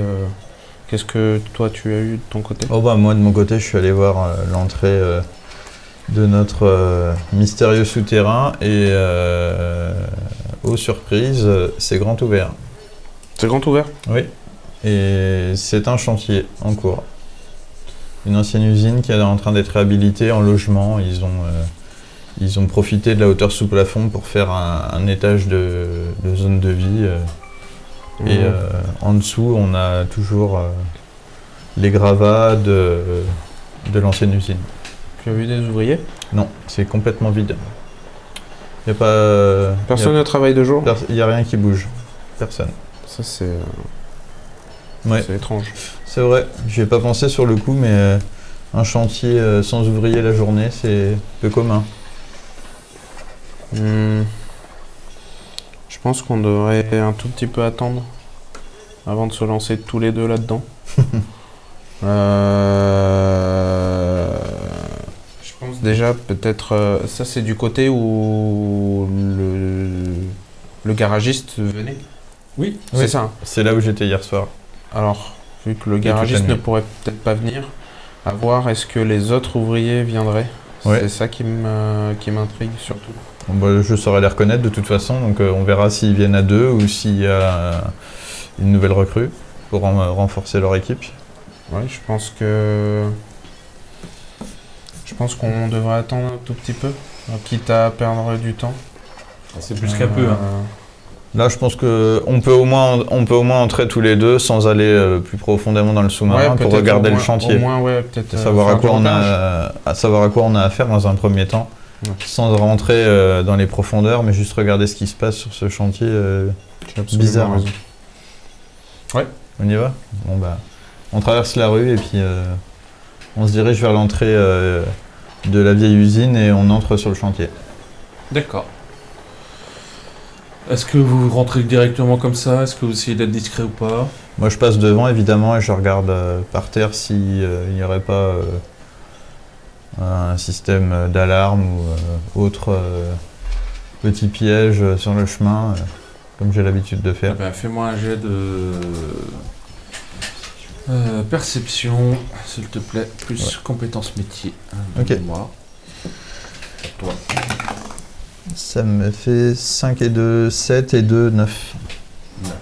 qu'est-ce que toi tu as eu de ton côté? Oh bah moi de mon côté, je suis allé voir l'entrée de notre mystérieux souterrain et aux surprises, c'est grand ouvert. C'est grand ouvert? Oui. Et c'est un chantier en cours. Une ancienne usine qui est en train d'être réhabilitée en logement. Ils ont profité de la hauteur sous plafond pour faire un étage de zone de vie. Et en dessous, on a toujours les gravats de l'ancienne usine. Tu as vu des ouvriers? Non, c'est complètement vide. Y a pas, Personne ne travaille de jour? Il n'y a rien qui bouge. Personne. Ça, c'est c'est étrange. C'est vrai, j'y ai pas pensé sur le coup, mais un chantier sans ouvrier la journée, c'est peu commun. Je pense qu'on devrait un tout petit peu attendre avant de se lancer tous les deux là-dedans. Je pense déjà peut-être... ça c'est du côté où le garagiste venait. Oui, c'est ça. C'est là où j'étais hier soir. Alors, vu que le garagiste ne pourrait peut-être pas venir, à voir est-ce que les autres ouvriers viendraient. Ouais. C'est ça qui m'intrigue surtout. Bon, bah, je saurais les reconnaître de toute façon, donc on verra s'ils viennent à deux ou s'il y a une nouvelle recrue pour renforcer leur équipe. Ouais, je pense qu'on devrait attendre un tout petit peu, quitte à perdre du temps. C'est plus qu'un peu. Hein. Là, je pense qu'on peut au moins entrer tous les deux sans aller plus profondément dans le sous-marin pour regarder le chantier. Au moins, ouais, peut-être. Savoir à quoi on a affaire dans un premier temps, sans rentrer dans les profondeurs, mais juste regarder ce qui se passe sur ce chantier bizarre. Raison. Ouais. On y va? Bon bah, on traverse la rue et puis on se dirige vers l'entrée de la vieille usine et on entre sur le chantier. D'accord. Est-ce que vous rentrez directement comme ça? Est-ce que vous essayez d'être discret ou pas? Moi je passe devant évidemment et je regarde par terre s'il n'y aurait pas un système d'alarme ou autre petit piège sur le chemin, comme j'ai l'habitude de faire. Eh ben, fais-moi un jet de perception, s'il te plaît, plus compétences métier. Ok. Moi. Toi. Ça me fait 5 et 2, 7 et 2, 9. 9.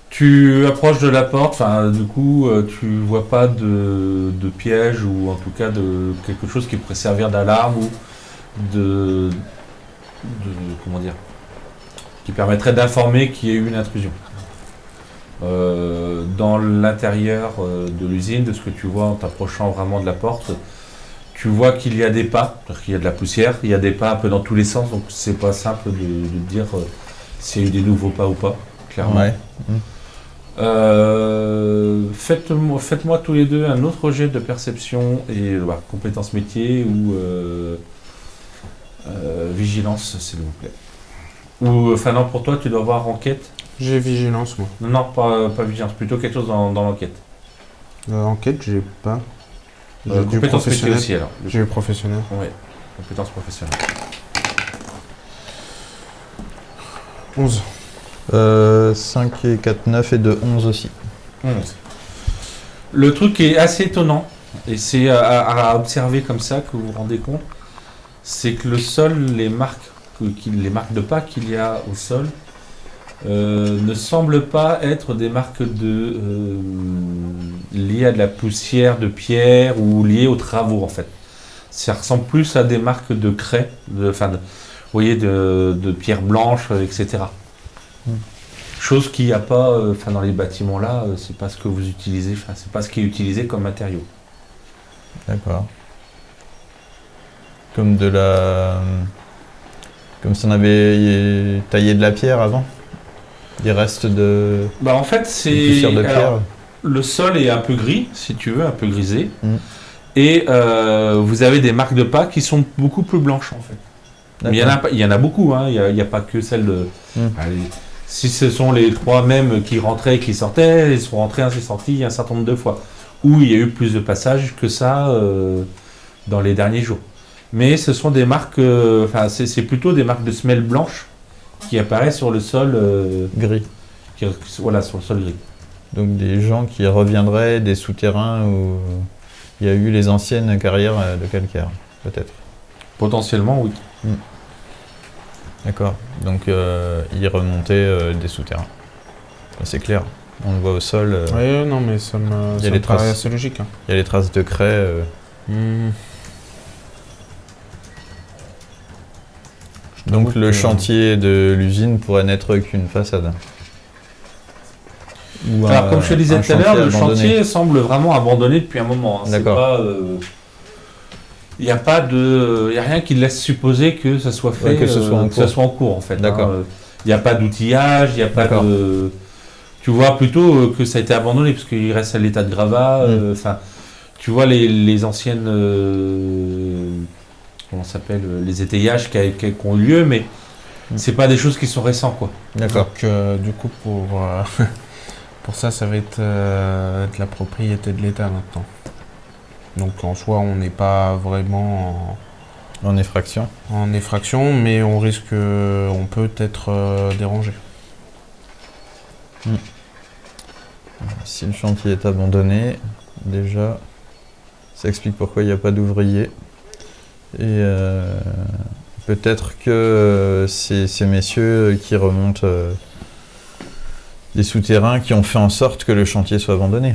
Tu approches de la porte, enfin du coup tu vois pas de piège ou en tout cas de quelque chose qui pourrait servir d'alarme ou de comment dire, qui permettrait d'informer qu'il y a eu une intrusion. Dans l'intérieur de l'usine, de ce que tu vois en t'approchant vraiment de la porte, tu vois qu'il y a des pas, c'est-à-dire qu'il y a de la poussière, il y a des pas un peu dans tous les sens, donc c'est pas simple de dire s'il y a eu des nouveaux pas ou pas, clairement. Ouais. Faites-moi tous les deux un autre jet de perception et compétences métier ou vigilance, s'il vous plaît. Ou, enfin non, pour toi, tu dois avoir enquête. J'ai vigilance, moi. Non, pas vigilance, plutôt quelque chose dans l'enquête. Enquête, j'ai pas. J'ai du compétences métier professionnel. aussi, alors. J'ai eu professionnel. Oui, compétences professionnelles. 11. 5 et 4, 9 et 2, 11 aussi. 11. Le truc qui est assez étonnant, et c'est à observer comme ça que vous vous rendez compte, c'est que le sol, les marques de pas qu'il y a au sol, ne semblent pas être des marques liées à de la poussière de pierre ou liées aux travaux en fait. Ça ressemble plus à des marques de craie, vous voyez, de pierre blanche, etc. Chose qu'il n'y a pas, dans les bâtiments là, c'est pas ce que vous utilisez, c'est pas ce qui est utilisé comme matériau. D'accord. Comme si on avait taillé de la pierre avant. Des restes de En fait, de poussière de pierre. alors, le sol est un peu gris, si tu veux, un peu grisé. Mm. Et vous avez des marques de pas qui sont beaucoup plus blanches, en fait. Mais il y en a beaucoup, hein. Il n'y a pas que celle de... Allez, si ce sont les 3 mêmes qui rentraient et qui sortaient, ils sont rentrés, c'est sorti un certain nombre de fois. Ou il y a eu plus de passages que ça dans les derniers jours. Mais ce sont des marques... c'est plutôt des marques de semelles blanches qui apparaissent sur le sol... Gris. Voilà, sur le sol gris. Donc des gens qui reviendraient des souterrains où il y a eu les anciennes carrières de calcaire, peut-être. Potentiellement, oui. D'accord. Donc ils remontaient des souterrains. C'est clair. On le voit au sol. Ouais, non, mais ça me paraît assez logique. Hein. Il y a les traces de craie. Donc le chantier de l'usine pourrait n'être qu'une façade. Ou alors, comme je te disais tout à l'heure, le abandonné. chantier semble vraiment abandonné depuis un moment. Hein. D'accord. Il n'y a rien qui laisse supposer que ça soit fait, que ce soit en cours en fait. D'accord. Il n'y a pas d'outillage, il n'y a pas D'accord. de... Tu vois plutôt que ça a été abandonné parce qu'il reste à l'état de gravat. Tu vois les anciennes... comment ça s'appelle, les étayages qui ont eu lieu, mais c'est pas des choses qui sont récentes, quoi. D'accord. Donc, du coup, pour ça, ça va être de la propriété de l'État maintenant. Donc, en soi, on n'est pas vraiment En effraction. en effraction, mais on peut être dérangé. Si le chantier est abandonné, déjà, ça explique pourquoi il n'y a pas d'ouvriers. Et peut-être que ces messieurs qui remontent des souterrains qui ont fait en sorte que le chantier soit abandonné.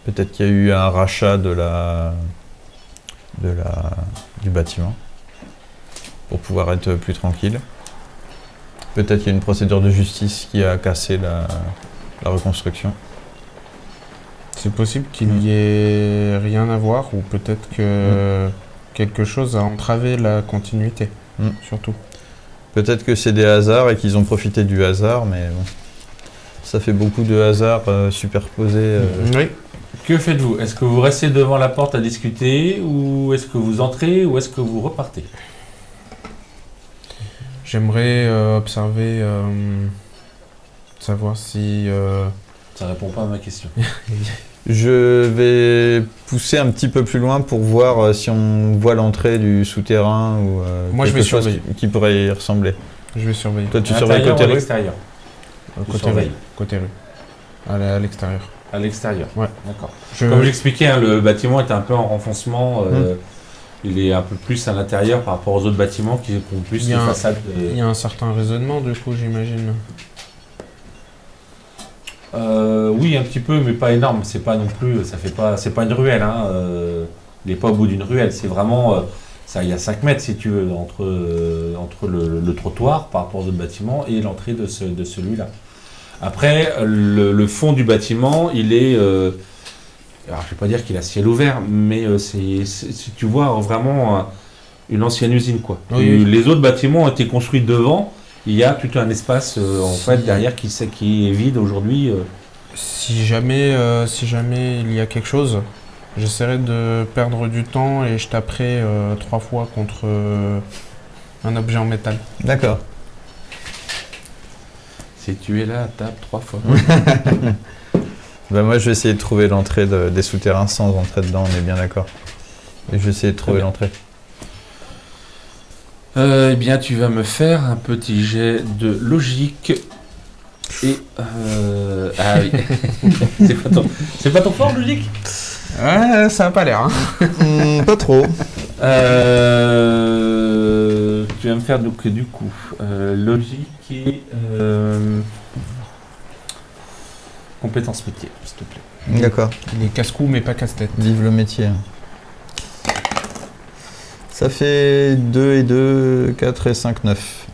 Peut-être qu'il y a eu un rachat du bâtiment pour pouvoir être plus tranquille. Peut-être qu'il y a une procédure de justice qui a cassé la reconstruction. C'est possible qu'il n'y ait rien à voir, ou peut-être que quelque chose a entravé la continuité, surtout. Peut-être que c'est des hasards et qu'ils ont profité du hasard, mais bon. Ça fait beaucoup de hasards superposés. Oui. Que faites-vous? Est-ce que vous restez devant la porte à discuter, ou est-ce que vous entrez, ou est-ce que vous repartez? J'aimerais observer, savoir si... Ça répond pas à ma question. Je vais pousser un petit peu plus loin pour voir si on voit l'entrée du souterrain ou Moi, je quelque vais chose surveiller. qui pourrait y ressembler. Je vais surveiller. Toi, tu À surveilles l'intérieur côté ou à rue? l'extérieur? Tu Côté surveilles. rue. Côté rue. À l'extérieur. À l'extérieur. Ouais. D'accord. Comme j'expliquais, hein, le bâtiment est un peu en renfoncement. Il est un peu plus à l'intérieur par rapport aux autres bâtiments qui ont plus Il y des a un- façades. Il y a un certain raisonnement, du coup, j'imagine. Oui, un petit peu, mais pas énorme. C'est pas non plus. C'est pas une ruelle. Hein. Il n'est pas au bout d'une ruelle. C'est vraiment. Il y a 5 mètres, si tu veux, entre le trottoir par rapport aux autres bâtiments et l'entrée de celui-là. Après, le fond du bâtiment, il est... alors, je ne vais pas dire qu'il a ciel ouvert, mais si tu vois vraiment une ancienne usine, quoi. Oui. Les autres bâtiments ont été construits devant. Il y a tout un espace, en fait, derrière qui est vide aujourd'hui. Si jamais il y a quelque chose, j'essaierai de perdre du temps et je taperai 3 fois contre un objet en métal. D'accord. Si tu es là, tape 3 fois. Bah moi, je vais essayer de trouver l'entrée des souterrains sans entrer dedans, on est bien d'accord. Et je vais essayer de trouver l'entrée. Eh bien, tu vas me faire un petit jet de logique. Et... ah oui. c'est pas ton fort, logique? Ouais, ça a pas l'air, hein. Pas trop. Tu vas me faire donc du coup logique et compétences métier, s'il te plaît. D'accord. Il est casse-cou, mais pas casse-tête. Vive le métier. Ça fait 2 et 2, 4 et 5, 9.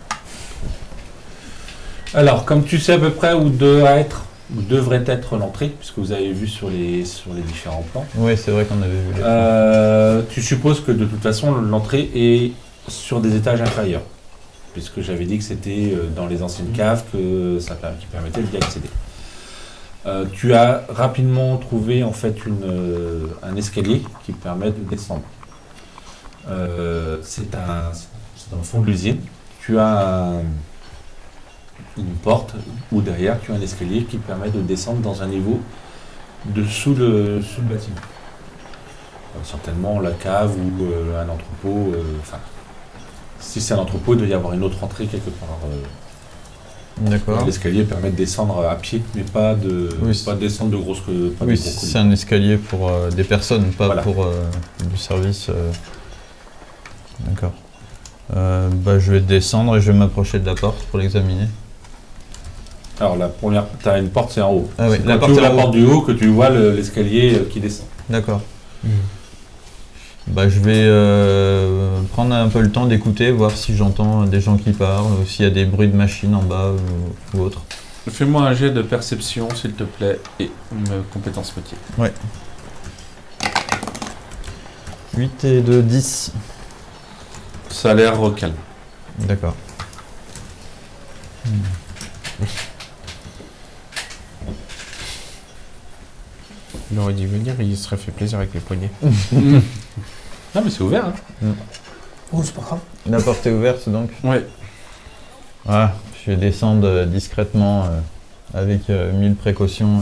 Alors, comme tu sais à peu près où devrait être l'entrée, puisque vous avez vu sur les différents plans, Oui, c'est vrai qu'on avait vu les... tu supposes que de toute façon l'entrée est sur des étages inférieurs, puisque j'avais dit que c'était dans les anciennes caves qui permettait d'y accéder. Tu as rapidement trouvé en fait un escalier qui permet de descendre. C'est dans le fond de l'usine. Tu as une porte où derrière tu as un escalier qui permet de descendre dans un niveau sous le bâtiment. Certainement la cave ou un entrepôt. Si c'est un entrepôt, il doit y avoir une autre entrée quelque part. D'accord. L'escalier permet de descendre à pied, mais pas de descendre de grosses. Oui, c'est un escalier pour des personnes, pas Voilà. pour du service. D'accord. Je vais descendre et je vais m'approcher de la porte pour l'examiner. Alors la première, tu as une porte, c'est en haut. Ah oui, C'est la quand porte tu ouvres est en la haut. porte du haut que tu vois l'escalier qui descend. D'accord. Je vais prendre un peu le temps d'écouter, voir si j'entends des gens qui parlent, ou s'il y a des bruits de machines en bas ou autre. Fais-moi un jet de perception, s'il te plaît, et compétence métier. 8 et 2, 10. Ça a l'air calme. D'accord. Il aurait dû venir, il se serait fait plaisir avec les poignets. Non mais c'est ouvert. Hein. Oh, c'est pas grave. La porte est ouverte donc. Ouais. Ah, je vais descendre discrètement avec 1000 précautions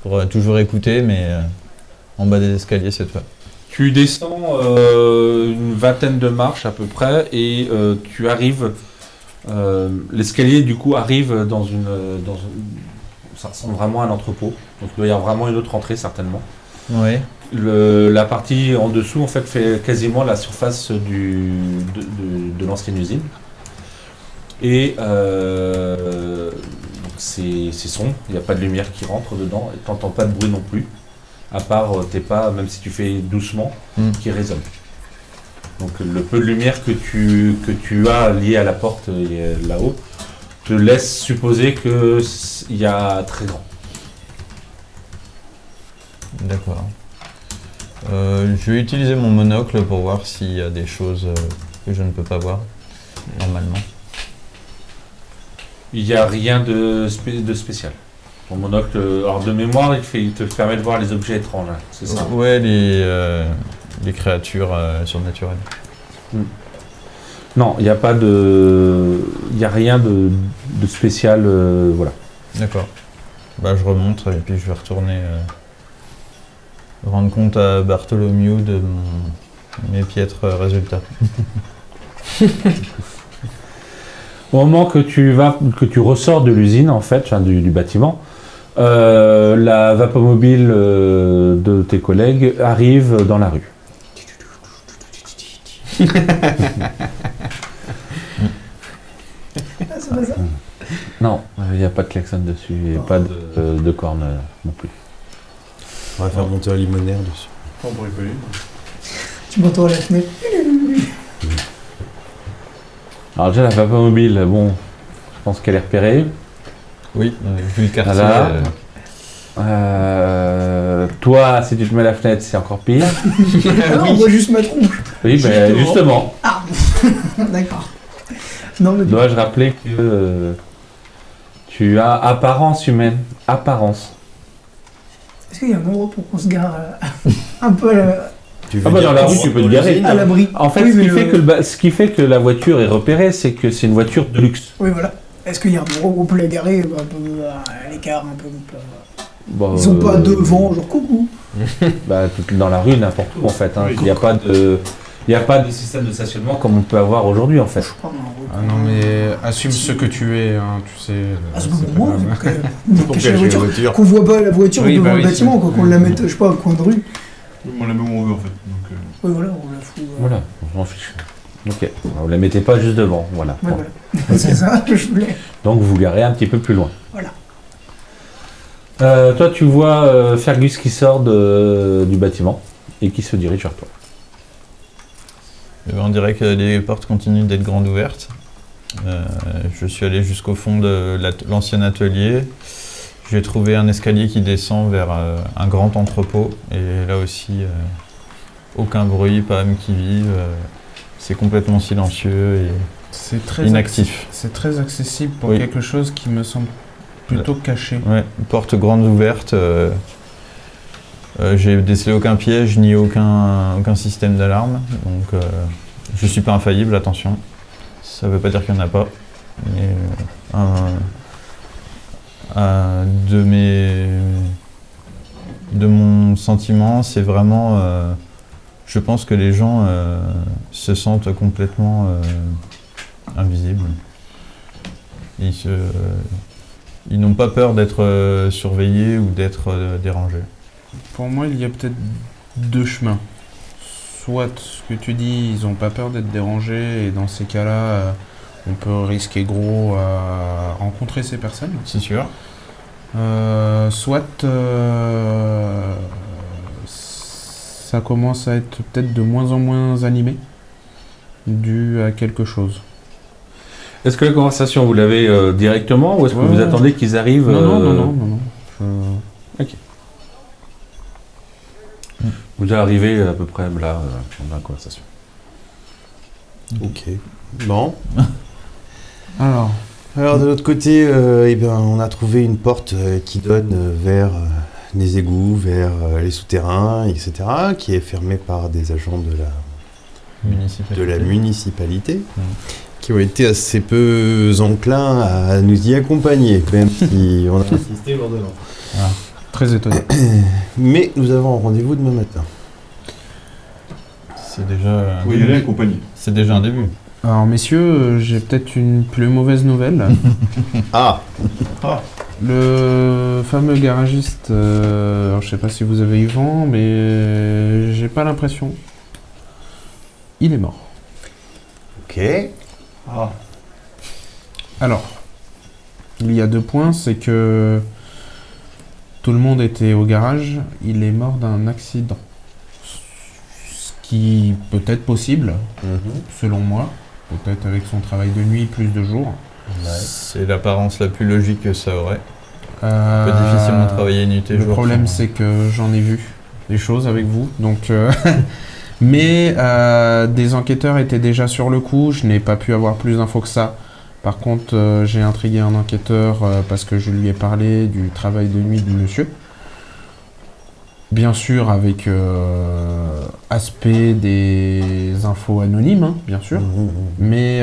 pour toujours écouter, mais en bas des escaliers cette fois. Tu descends une vingtaine de marches à peu près et tu arrives. L'escalier du coup arrive dans une. Ça ressemble vraiment à un entrepôt. Donc il doit y avoir vraiment une autre entrée certainement. Oui. La partie en dessous en fait fait quasiment la surface de l'ancienne usine. Et donc c'est sombre, il n'y a pas de lumière qui rentre dedans et tu n'entends pas de bruit non plus. À part tes pas, même si tu fais doucement, qui résonnent. Donc le peu de lumière que tu as lié à la porte là-haut te laisse supposer qu'il y a très grand. D'accord. Je vais utiliser mon monocle pour voir s'il y a des choses que je ne peux pas voir normalement. Il n'y a rien de spécial. Ton monocle, alors de mémoire, il te permet de voir les objets étranges, hein, c'est ça? Ouais, les créatures surnaturelles. Non, il n'y a pas il n'y a rien de spécial, voilà. D'accord. Je remonte et puis je vais retourner rendre compte à Bartholomew de mes piètres résultats. Au moment que tu ressors de l'usine, en fait, enfin, du bâtiment, la vapomobile de tes collègues arrive dans la rue. Ah, c'est pas ça. Non, il n'y a pas de klaxon dessus et pas de corne non plus. On va faire monter un limonaire dessus. Pas pour rigoler. Tu m'entends à la fenêtre. Alors déjà la vapomobile, bon, je pense qu'elle est repérée. Oui, vu le quartier. Voilà. Toi, si tu te mets à la fenêtre, c'est encore pire. Ah non, on voit juste ma tronche. Oui, ben justement. Ah, d'accord. Non, mais Dois-je rappeler que tu as apparence humaine. Apparence. est-ce qu'il y a un endroit pour qu'on se gare un peu Tu Ah bah dans la rue, tu peux te garer. à l'abri? En fait, Oui, ce, mais ce qui fait que la voiture est repérée, c'est que c'est une voiture de luxe. Oui, voilà. Est-ce qu'il y a un endroit où on peut la garer un peu à l'écart, un peu Bon, Ils sont pas devant, genre coucou. Bah, dans la rue, n'importe où en fait. Hein. Oui. Il n'y a pas de système de stationnement comme on peut avoir aujourd'hui en fait. Je crois, Ah non, mais assume ce que tu es, hein, tu sais. Ah, c'est pas c'est pour moi, grave. c'est pour cacher la voiture. Qu'on voit pas la voiture Oui, devant bah le oui, bâtiment, quoi, qu'on la mette, je sais pas, au coin de rue. On la met où on veut en fait. Donc, Oui, voilà, on la fout. Voilà, on s'en fiche. Ok, vous la mettez pas juste devant, voilà. Ouais, voilà. C'est ça que je voulais. Donc vous vous garez un petit peu plus loin. Voilà. Toi, tu vois Fergus qui sort du bâtiment et qui se dirige vers toi. On dirait que les portes continuent d'être grandes ouvertes. Je suis allé jusqu'au fond de l'ancien atelier. J'ai trouvé un escalier qui descend vers un grand entrepôt. Et là aussi, aucun bruit, pas âme qui vive. C'est complètement silencieux et inactif. C'est très accessible pour quelque chose qui me semble plutôt caché. Ouais, porte grande ouverte. J'ai décelé aucun piège ni aucun système d'alarme. Donc je suis pas infaillible, attention. Ça veut pas dire qu'il n'y en a pas. Mais de mon sentiment, c'est vraiment... je pense que les gens se sentent complètement invisibles. Ils n'ont pas peur d'être surveillés ou d'être dérangés. Pour moi, il y a peut-être deux chemins. Soit ce que tu dis, ils n'ont pas peur d'être dérangés, et dans ces cas-là, on peut risquer gros à rencontrer ces personnes. C'est sûr. Soit ça commence à être peut-être de moins en moins animé, dû à quelque chose. Est-ce que la conversation, vous l'avez directement, ou est-ce que vous attendez qu'ils arrivent Non. Ok. Vous arrivez à peu près là, dans la conversation. Ok. Bon. Alors de l'autre côté, on a trouvé une porte qui donne vers les égouts, vers les souterrains, etc., qui est fermée par des agents de la municipalité, qui ont été assez peu enclins à nous y accompagner, même si on a insisté lourdement. Ah, très étonné. Mais nous avons un rendez-vous demain matin. C'est déjà un Oui, début. il est accompagné. C'est déjà un début. Alors messieurs, j'ai peut-être une plus mauvaise nouvelle. Ah. Le fameux garagiste, alors je sais pas si vous avez eu vent, mais j'ai pas l'impression. Il est mort. Ok. Ah. Alors, il y a 2 points, c'est que tout le monde était au garage, il est mort d'un accident. Ce qui peut être possible, selon moi, peut-être avec son travail de nuit plus de jour. C'est l'apparence la plus logique que ça aurait. On peut difficilement travailler nuit et jour. Le problème, c'est que j'en ai vu des choses avec vous, donc... Mais des enquêteurs étaient déjà sur le coup, je n'ai pas pu avoir plus d'infos que ça. Par contre, j'ai intrigué un enquêteur parce que je lui ai parlé du travail de nuit du monsieur. Bien sûr, avec aspect des infos anonymes, hein, bien sûr. Mais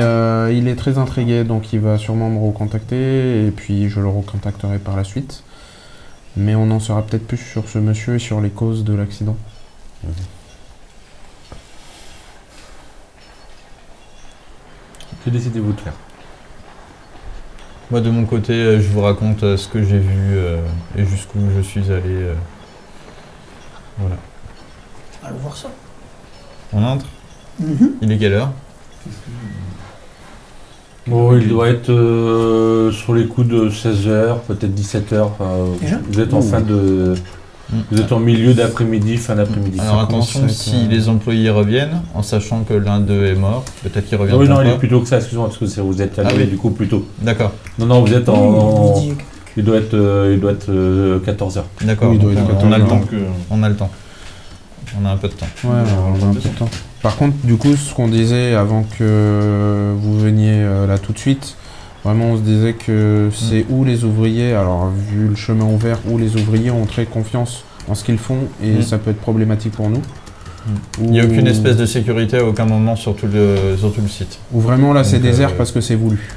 il est très intrigué, donc il va sûrement me recontacter et puis je le recontacterai par la suite. Mais on en saura peut-être plus sur ce monsieur et sur les causes de l'accident. Que décidez-vous de faire? Moi, de mon côté, je vous raconte ce que j'ai vu et jusqu'où je suis allé. Voilà. Allons voir ça. On entre? Il est quelle heure? Bon, il doit être sur les coups de 16h, peut-être 17h. Déjà vous êtes en fin de... Vous êtes en milieu d'après-midi, fin d'après-midi. Alors attention, si les employés reviennent, en sachant que l'un d'eux est mort, peut-être qu'ils reviendront Oui, non, pas. il est plus tôt que ça, excusez-moi, parce que vous êtes arrivé du coup plus tôt. D'accord. Non, vous êtes en... Midi. Il doit être 14h. D'accord, Oui, il doit être on a le temps. Donc, On a le temps. On a un peu de temps. Ouais, on a un peu de temps. Par contre, du coup, ce qu'on disait avant que vous veniez là tout de suite, vraiment on se disait que c'est où les ouvriers, alors vu le chemin ouvert, où les ouvriers ont très confiance en ce qu'ils font et ça peut être problématique pour nous. Il n'y a aucune espèce de sécurité à aucun moment sur tout le site. Ou vraiment là c'est Donc, désert parce que c'est voulu.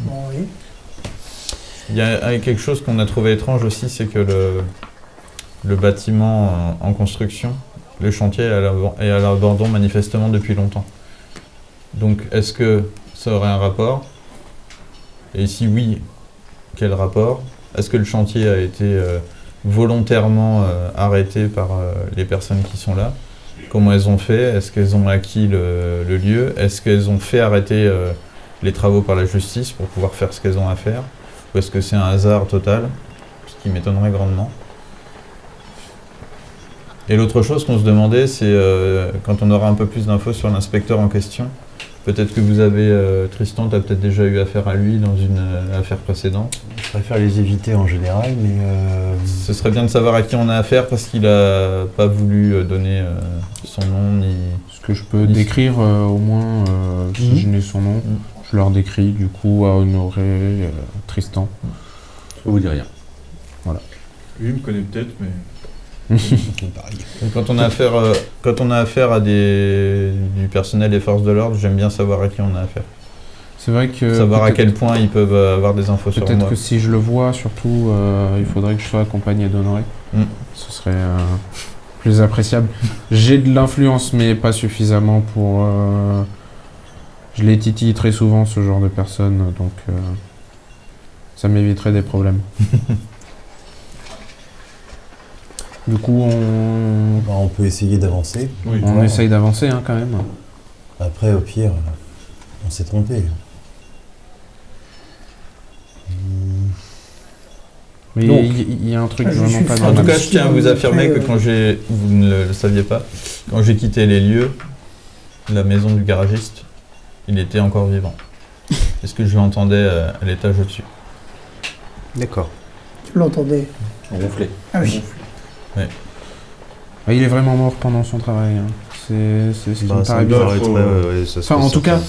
Bon, oui. Il y a quelque chose qu'on a trouvé étrange aussi, c'est que le bâtiment en construction, le chantier est à l'abandon manifestement depuis longtemps. Donc est-ce que ça aurait un rapport? Et si oui, quel rapport? Est-ce que le chantier a été volontairement arrêté par les personnes qui sont là? Comment elles ont fait? Est-ce qu'elles ont acquis le lieu? Est-ce qu'elles ont fait arrêter les travaux par la justice pour pouvoir faire ce qu'elles ont à faire? Ou est-ce que c'est un hasard total? Ce qui m'étonnerait grandement. Et l'autre chose qu'on se demandait, c'est quand on aura un peu plus d'infos sur l'inspecteur en question, Peut-être que vous avez, Tristan, tu as peut-être déjà eu affaire à lui dans une affaire précédente. Je préfère les éviter en général, mais Ce serait bien de savoir à qui on a affaire parce qu'il a pas voulu donner son nom ni... Ce que je peux décrire au moins, si je n'ai son nom, je leur décris du coup à Honoré, Tristan. Je vous dis rien. Lui, il me connaît peut-être, mais... pareil. Donc, quand on a affaire à du personnel des forces de l'ordre, j'aime bien savoir à qui on a affaire. C'est vrai que Savoir à quel point ils peuvent avoir des infos sur moi. peut-être que si je le vois, surtout, il faudrait que je sois accompagné d'Honoré. Ce serait plus appréciable. J'ai de l'influence, mais pas suffisamment pour... Je les titille très souvent, ce genre de personnes, donc ça m'éviterait des problèmes. Du coup, On peut essayer d'avancer. Oui. on essaye d'avancer quand même. Après, au pire, on s'est trompé. Mais Donc, il y a un truc je vraiment suis pas fan En tout normal. cas, je tiens à vous affirmer que quand vous ne le saviez pas, quand j'ai quitté les lieux, la maison du garagiste, il était encore vivant. Est-ce que je l'entendais à l'étage au-dessus? D'accord. Tu l'entendais? Ronfler. Ah oui. Il est vraiment mort pendant son travail. Hein. C'est ce qui me paraît bizarre. Enfin, en tout cas,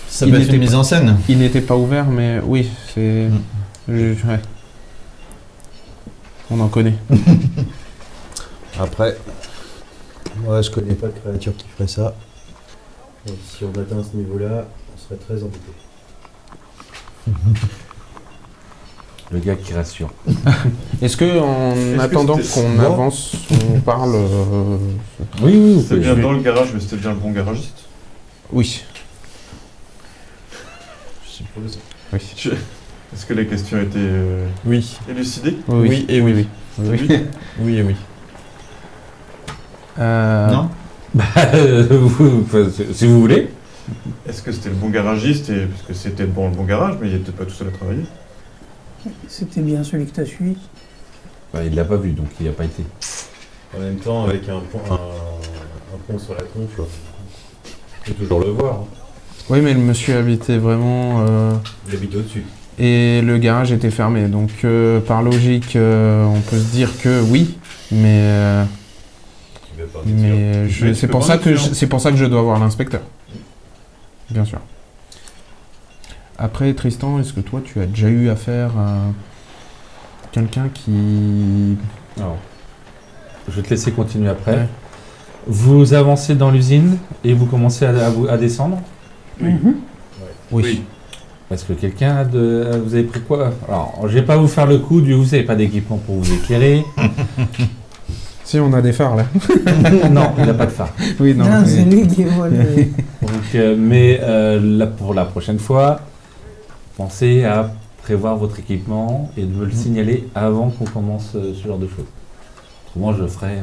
Ça Il peut être n'était une mise pas- en scène. il n'était pas ouvert, mais oui, c'est... ouais. On en connaît. Après, moi, je connais pas de créature qui ferait ça. Et si on atteint ce niveau-là, on serait très embêté. Le gars qui rassure. Est-ce que en attendant c'était- qu'on Non. avance, on parle... Oui, vous C'était pouvez bien jouer. dans le garage, mais c'était bien le bon garagiste. Oui. Je suppose. Oui. Est-ce que les questions étaient Oui. élucidées? Oui et oui. Oui. Oui et oui. Non. Non. Si vous voulez. Est-ce que c'était le bon garagiste et parce que c'était le bon garage, mais il était pas tout seul à travailler? C'était bien celui que t'as suivi. Bah, il l'a pas vu, donc il n'y a pas été. En même temps, avec un pont sur la tronche, on peut toujours le voir. Oui, mais le monsieur habitait vraiment... Il habite au-dessus. Et le garage était fermé, donc par logique, on peut se dire que oui, mais Mais c'est tu pour peux ça prendre que une c'est pour ça que je dois voir l'inspecteur. Bien sûr. Après, Tristan, est-ce que toi, tu as déjà eu affaire à quelqu'un qui... Alors, je vais te laisser continuer après. Ouais. Vous avancez dans l'usine et vous commencez à descendre. Oui. Oui. Parce que quelqu'un a de... Vous avez pris quoi? Alors, je vais pas vous faire le coup du vous n'avez pas d'équipement pour vous éclairer. Si, on a des phares, là. Non, il n'a pas de phare. Oui, non. Non, mais- c'est lui qui voit le... Mais là, pour la prochaine fois, pensez à prévoir votre équipement et de me le signaler avant qu'on commence ce genre de choses. Autrement, je ferai...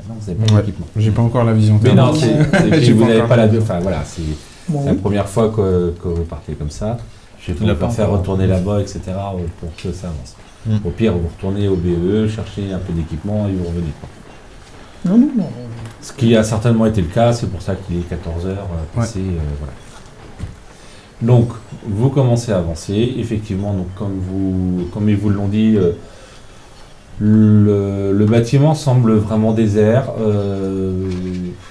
non, vous n'avez pas Ouais. d'équipement. J'ai pas encore la vision Mais non, thermique. c'est puis J'ai vous pas n'avez encore pas la la... vision. Enfin, voilà, c'est Bon, la première fois que vous partez comme ça. Je vais Il l'a vous pas faire encore. retourner là-bas, etc. pour que ça avance. Au pire, vous retournez au BE, cherchez un peu d'équipement et vous revenez. Quoi. non, non, non. Ce qui a certainement été le cas, c'est pour ça qu'il est 14h passé. Voilà. Donc, vous commencez à avancer. Effectivement, donc, comme ils vous l'ont dit, le bâtiment semble vraiment désert.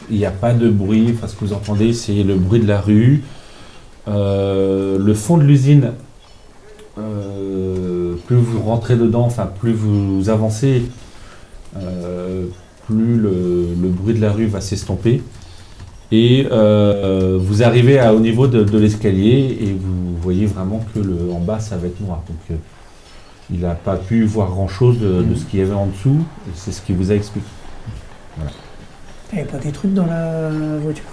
Il n'y a pas de bruit. Enfin, ce que vous entendez, c'est le bruit de la rue. Le fond de l'usine, plus vous rentrez dedans, enfin plus vous avancez, plus le bruit de la rue va s'estomper. Et vous arrivez au niveau de l'escalier et vous voyez vraiment que en bas ça va être noir. Donc il n'a pas pu voir grand chose de ce qu'il y avait en dessous. Et c'est ce qu'il vous a expliqué. T'avais pas des trucs dans la voiture?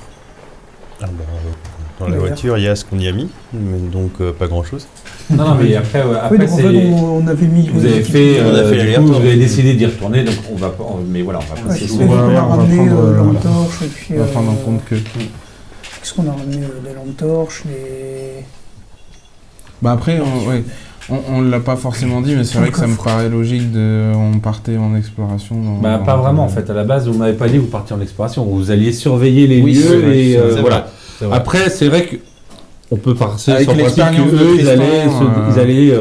Dans la voiture, il y a ce qu'on y a mis, mais donc pas grand-chose. Non, mais après, Oui, donc en fait, on avait mis... vous avez fait, On a fait du coup, l'aller-retour. vous avez décidé d'y retourner, donc on va pas, mais voilà, on va Ouais, passer c'est sous. ça, on Ouais, a on va ramené prendre, lampe voilà. torche et puis... On va prendre en compte que... Qu'est-ce qu'on a ramené? Les lampes torches, les... Bah après, on l'a pas forcément dit, mais c'est vrai que ça me paraît logique on partait en exploration. Bah, pas vraiment en fait. À la base, vous m'avez pas dit que vous partiez en exploration. Vous alliez surveiller les Oui, c'est lieux vrai, et c'est vrai. voilà. C'est vrai. Après, c'est vrai qu'on peut passer Avec sur le principe l'expérience de qu'eux, ils Tristan, allaient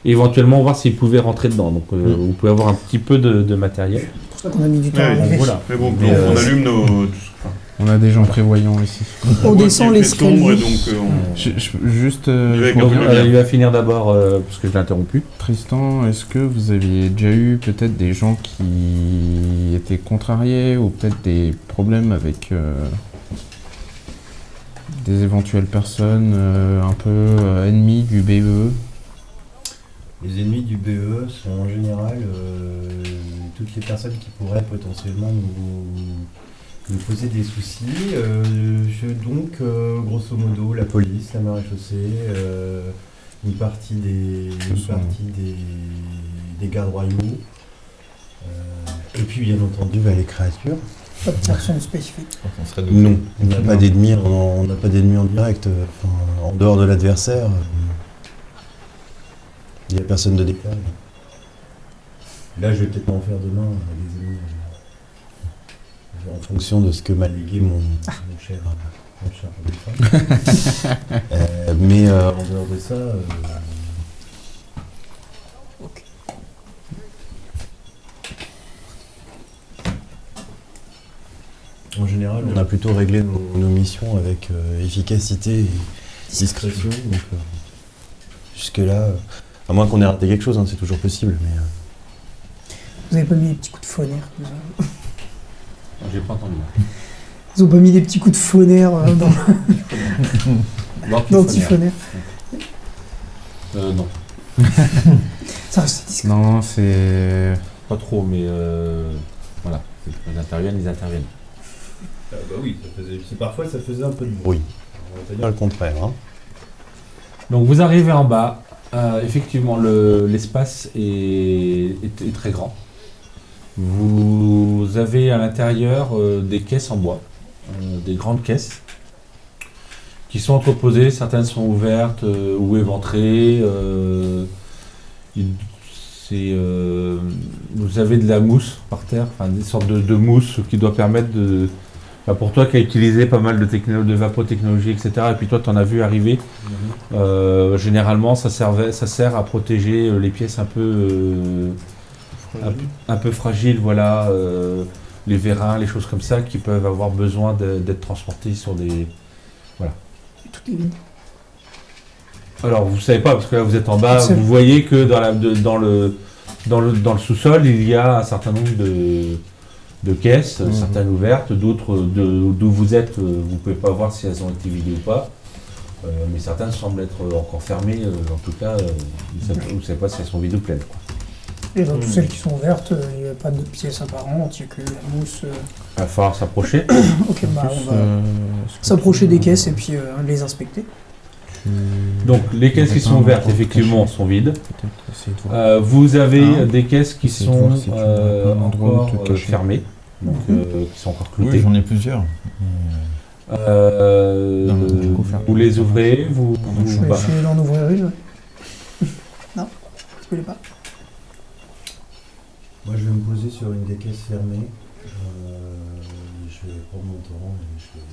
éventuellement voir s'ils pouvaient rentrer dedans. Donc, vous pouvez avoir un petit peu de matériel. C'est pour ça qu'on a mis du temps à Ouais, arriver. Voilà. Mais bon, Mais, on allume nos. On a des gens prévoyants ici. On descend l'escalier. Et donc, Juste, Il va je avec reviens. un Il va finir d'abord, parce que je l'ai interrompu. Tristan, est-ce que vous aviez déjà eu peut-être des gens qui étaient contrariés ou peut-être des problèmes avec des éventuelles personnes un peu ennemies du BE? Les ennemis du BE sont en général toutes les personnes qui pourraient potentiellement nous poser des soucis. Donc, grosso modo, la police, la maréchaussée, une partie des gardes royaux, et puis bien entendu les créatures. Pas de personne spécifique. On serait Non, on n'a pas d'ennemis en direct, en dehors de l'adversaire. Il n'y a personne de déclaré. Là, je vais peut-être m'en faire demain, les ennemis. En fonction de ce que m'a légué mon cher défunt. Mais en dehors de ça... En général, on a plutôt réglé nos missions avec efficacité et discrétion. Donc, jusque-là, à moins qu'on ait raté quelque chose, hein, c'est toujours possible. Mais, Vous avez pas mis des petits coups de phonère J'ai pas entendu. Ils ont pas mis des petits coups de phonère dans le petit phonère. Non, Ça reste discret. Non, c'est... pas trop, mais voilà. Ils interviennent. bah oui, parfois ça faisait un peu de bruit. On va pas dire le contraire. Hein. Donc vous arrivez en bas. Effectivement, l'espace est très grand. Vous avez à l'intérieur des caisses en bois, des grandes caisses, qui sont entreposées. Certaines sont ouvertes ou éventrées. Vous avez de la mousse par terre, enfin des sortes de mousse qui doit permettre de... pour toi qui as utilisé pas mal de vapotechnologie, etc., et puis toi tu en as vu arriver, généralement ça sert à protéger les pièces un peu fragiles, voilà, les vérins, les choses comme ça qui peuvent avoir besoin d'être transportés sur des... Voilà. Tout est vide. Alors vous savez pas, parce que là vous êtes en bas, Je sais. vous voyez que dans le sous-sol, il y a un certain nombre de caisses, certaines ouvertes, d'autres d'où vous êtes, vous pouvez pas voir si elles ont été vidées ou pas, mais certaines semblent être encore fermées, en tout cas, vous ne savez pas si elles sont vides ou pleines, quoi. Et dans toutes celles qui sont ouvertes, il n'y a pas de pièces apparentes, il n'y a que la mousse. Il va falloir s'approcher. Ok, bah on va s'approcher des caisses et puis les inspecter. Donc les caisses qui sont ouvertes, effectivement, sont vides. Peut-être essayer de voir. Vous avez Hein des caisses qui Essaye de sont voir si tu vois un endroit où encore te cacher. fermées, donc qui sont encore Oui, cloutées. j'en ai plusieurs. du coup, faire- Vous les ouvrez, vous Je vais bah, essayer d'en ouvrir une. Non, tu voulais pas. Moi, je vais me poser sur une des caisses fermées. Je vais prendre mon torrent et je vais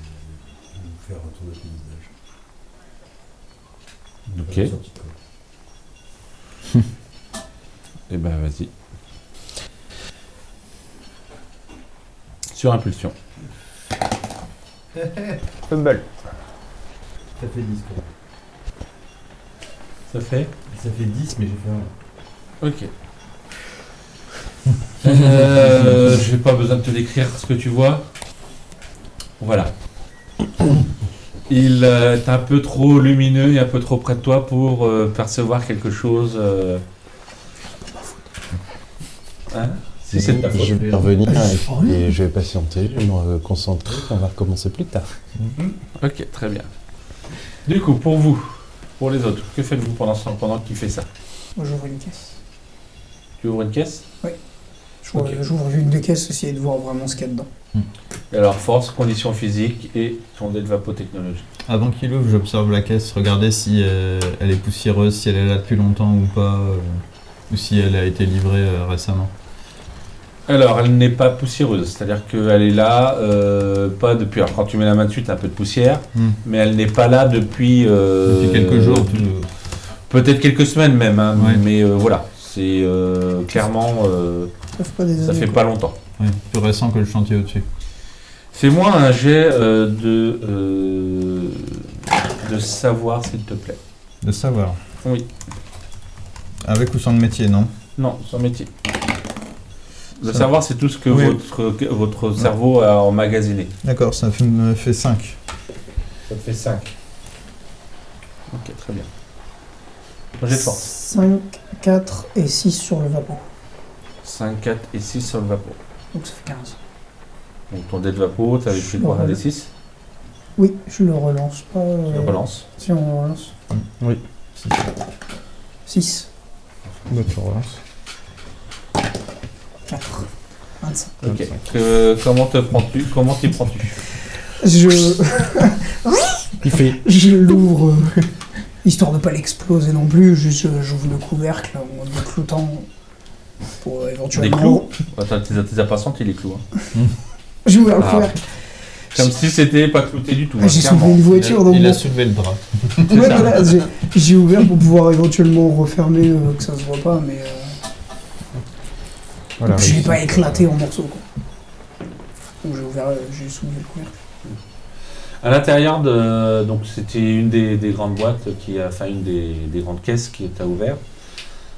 vous faire un tour de paysage. ok. Et ben vas-y. Sur impulsion. Fumble. Ça fait 10 quand même. Ça fait Ça fait 10, mais j'ai fait un. ok. J'ai pas besoin de te décrire ce que tu vois. Voilà. Il est un peu trop lumineux et un peu trop près de toi pour percevoir quelque chose. Hein si c'est de ta faute. Je vais revenir et je vais patienter, je vais me concentrer et on va recommencer plus tard. Ok, très bien. Du coup, pour vous, pour les autres, que faites-vous pendant qu'il fait ça? Moi j'ouvre une caisse. Tu ouvres une caisse? J'ouvre Ok. j'ouvre une des caisses, essayer de voir vraiment ce qu'il y a dedans. Et alors, force, conditions physiques et ton dé de vapotechnologie. Avant qu'il ouvre, j'observe la caisse, regarder si elle est poussiéreuse, si elle est là depuis longtemps ou pas, ou si elle a été livrée récemment. Alors, elle n'est pas poussiéreuse, c'est-à-dire qu'elle est là, pas depuis. Alors, quand tu mets la main dessus, t'as un peu de poussière, mais elle n'est pas là depuis. Depuis quelques jours. Peut-être quelques semaines même, hein, Ouais. mais voilà, c'est clairement. Ça fait pas des Ça années, fait quoi. pas longtemps. Ouais, plus récent que le chantier au-dessus. Fais-moi un jet de savoir, s'il te plaît. De savoir. Oui. Avec ou sans le métier, non? Non, son métier. De Ça- savoir, c'est tout ce que Oui. votre cerveau a emmagasiné. D'accord, ça me fait 5. Ça te fait 5. Ok, très bien. Ton jet de force. 5, 4 et 6 sur le vapeau. 5, 4 et 6 sur le vapeau. Donc ça fait 15. Donc ton dé de vapeau, tu avais pris quoi? Un des 6? Oui, je le relance pas. Tu le relances. Si on relance. Oui. 6, Bah, tu relances. 4, 25. Ok. Comment t'y prends-tu? Je. Il fait. Je l'ouvre, histoire de pas l'exploser non plus, juste j'ouvre le couvercle en décloutant pour éventuellement. Des clous? T'es pas senti les clous. Hein. J'ai ouvert le Ah. couvercle. Comme si c'était pas clouté du tout. Ah, hein, j'ai clairement. soulevé une voiture donc Il a bon. soulevé le drap. Ouais, voilà, j'ai ouvert pour pouvoir éventuellement refermer que ça se voit pas, mais Voilà. je l'ai pas éclaté en morceaux quoi. Donc j'ai soulevé le couvercle. À l'intérieur de. Donc c'était une des grandes boîtes enfin une des grandes caisses qui t'a ouvert.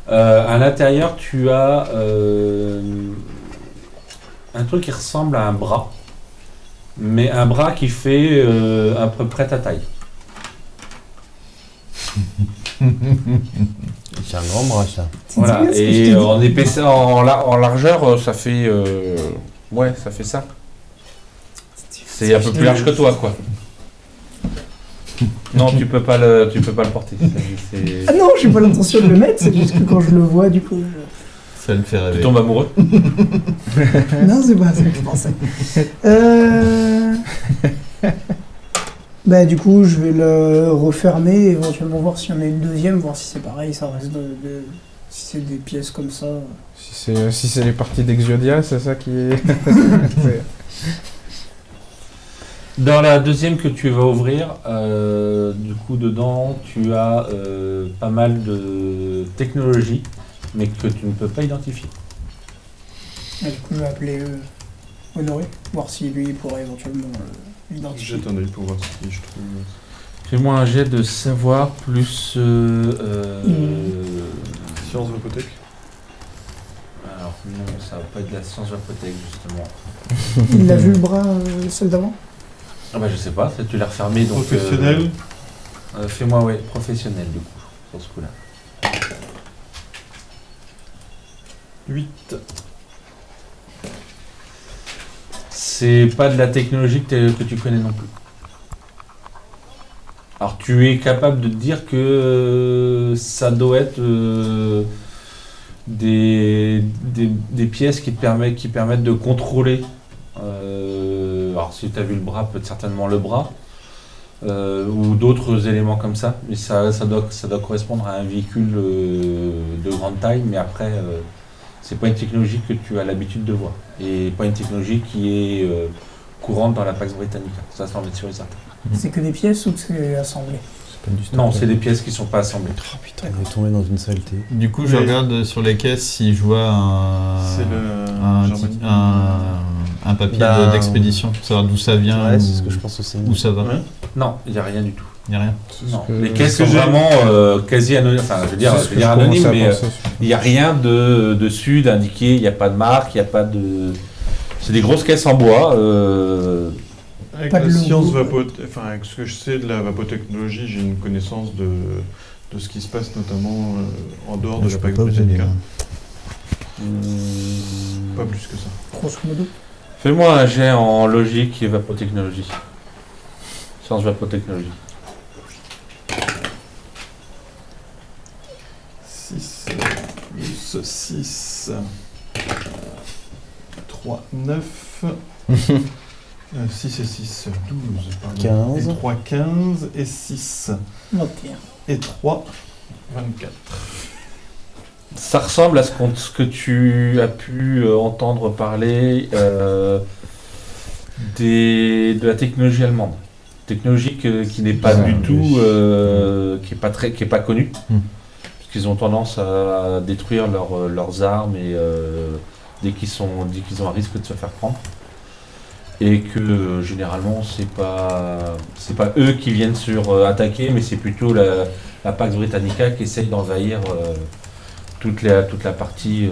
À l'intérieur, tu as un truc qui ressemble à un bras. Mais un bras qui fait à peu près ta taille. C'est un grand bras, ça. Voilà. bien ce que je Et t'ai dit. en épaisseur, en largeur, ça fait. Ouais, ça fait ça. C'est un peu plus large que toi, quoi. Non, tu peux pas le porter. C'est- Ah non, j'ai pas l'intention de le mettre, c'est juste que quand je le vois, du coup. Ça le fait Tu rêver. tombes amoureux. Non, c'est pas ça que je pensais. Bah, du coup, je vais le refermer, éventuellement voir s'il y en a une deuxième, voir si c'est pareil, ça reste si c'est des pièces comme ça. Si c'est les parties d'Exiodia, c'est ça qui est. Dans la deuxième que tu vas ouvrir, du coup dedans tu as pas mal de technologie, mais que tu ne peux pas identifier. Et du coup, je vais appeler Honoré, voir si lui pourrait éventuellement l'identifier. Jette un œil pour voir si je trouve. Fais-moi un jet de savoir plus... Science Vapothèque. Alors non, ça va pas être de la science vapothèque justement. Il a vu le bras, celle d'avant? Ah bah je sais pas, tu l'as refermé donc... Professionnel. Fais-moi ouais, professionnel du coup, pour ce coup-là. 8. C'est pas de la technologie que tu connais non plus. Alors tu es capable de te dire que ça doit être des pièces qui permettent de contrôler. Alors si tu as vu le bras, peut-être certainement le bras. Ou d'autres éléments comme ça. Mais ça doit correspondre à un véhicule de grande taille, mais après... c'est pas une technologie que tu as l'habitude de voir. Et pas une technologie qui est courante dans la Pax Britannica. Ça semble être sûr et certain. C'est que des pièces ou que c'est assemblé? Non, c'est des pièces qui sont pas assemblées. Oh putain, on est tombé dans une saleté. Du coup, je Mais- regarde sur les caisses si je vois C'est le. un papier Ben- d'expédition pour savoir d'où ça vient, Ouais, ou, c'est ce que je pense aussi. où ça va. Ouais. Non, il n'y a rien du tout. Il n'y a rien. Non. que- Les caisses c'est sont ce que j'ai- vraiment quasi anonymes. Enfin, je veux dire, C'est ce que je anonymes, commençais à mais penser. il n'y a rien dessus d'indiqué. Il n'y a pas de marque, il n'y a pas de. C'est des grosses caisses en bois. Avec Pas la de logo. science enfin avec ce que je sais de la vapotechnologie, j'ai une connaissance de ce qui se passe notamment en dehors de Je la peux Pax pas vous aider. Britannica. là. Pas plus que ça. Grosso modo. Fais-moi un jet en logique et vapotechnologie. Science vapotechnologie. 6 plus 6. 3, 9. 6 et 6, 12. Pardon. 15. Et 3, 15. Et 6. 21. Et 3, 24. Ça ressemble à ce que tu as pu entendre parler de la technologie allemande. Technologie qui n'est pas du tout, qui est pas connue, parce qu'ils ont tendance à détruire leurs armes et dès qu'ils ont un risque de se faire prendre. Et que généralement c'est pas eux qui viennent attaquer, mais c'est plutôt la Pax Britannica qui essaye d'envahir toute la partie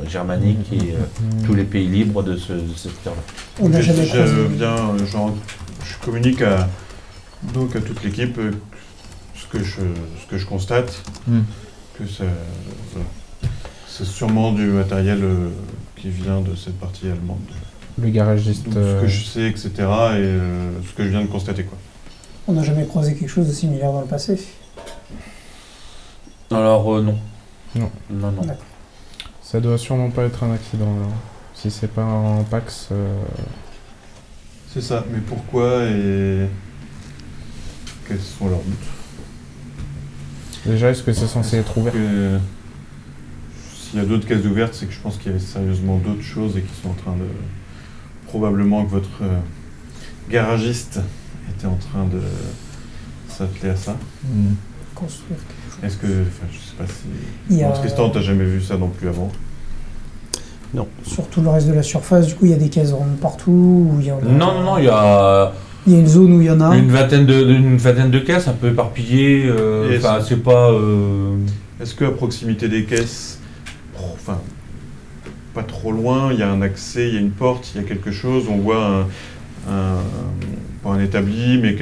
germanique et tous les pays libres de ce secteur-là. On n'a jamais croisé. Je communique à toute l'équipe ce que je constate, que c'est sûrement du matériel qui vient de cette partie allemande. Le garagiste. Donc, ce que je sais, etc. et ce que je viens de constater, quoi. On n'a jamais croisé quelque chose de similaire dans le passé. Alors non. Non. Non. D'accord. Ça doit sûrement pas être un accident, là. Si c'est pas en Pax. C'est ça, mais pourquoi et quels sont leurs buts? Déjà, est-ce que c'est censé être ouvert? S'il y a d'autres caisses ouvertes, c'est que je pense qu'il y avait sérieusement d'autres choses et qu'ils sont en train de... Probablement que votre garagiste était en train de s'atteler à ça. Construire quelque chose. Est-ce que... Enfin, je sais pas si... Il y a- Tristan, t'as jamais vu ça non plus avant? Sur tout le reste de la surface, du coup, il y a des cases rondes partout. Où il y en a... Non, il y a Il y a une zone où il y en a. une vingtaine de caisses un peu éparpillées. Et Enfin, c'est pas. Est-ce qu'à proximité des caisses, enfin, pas trop loin, il y a un accès, il y a une porte, il y a quelque chose, on voit pas un établi, mais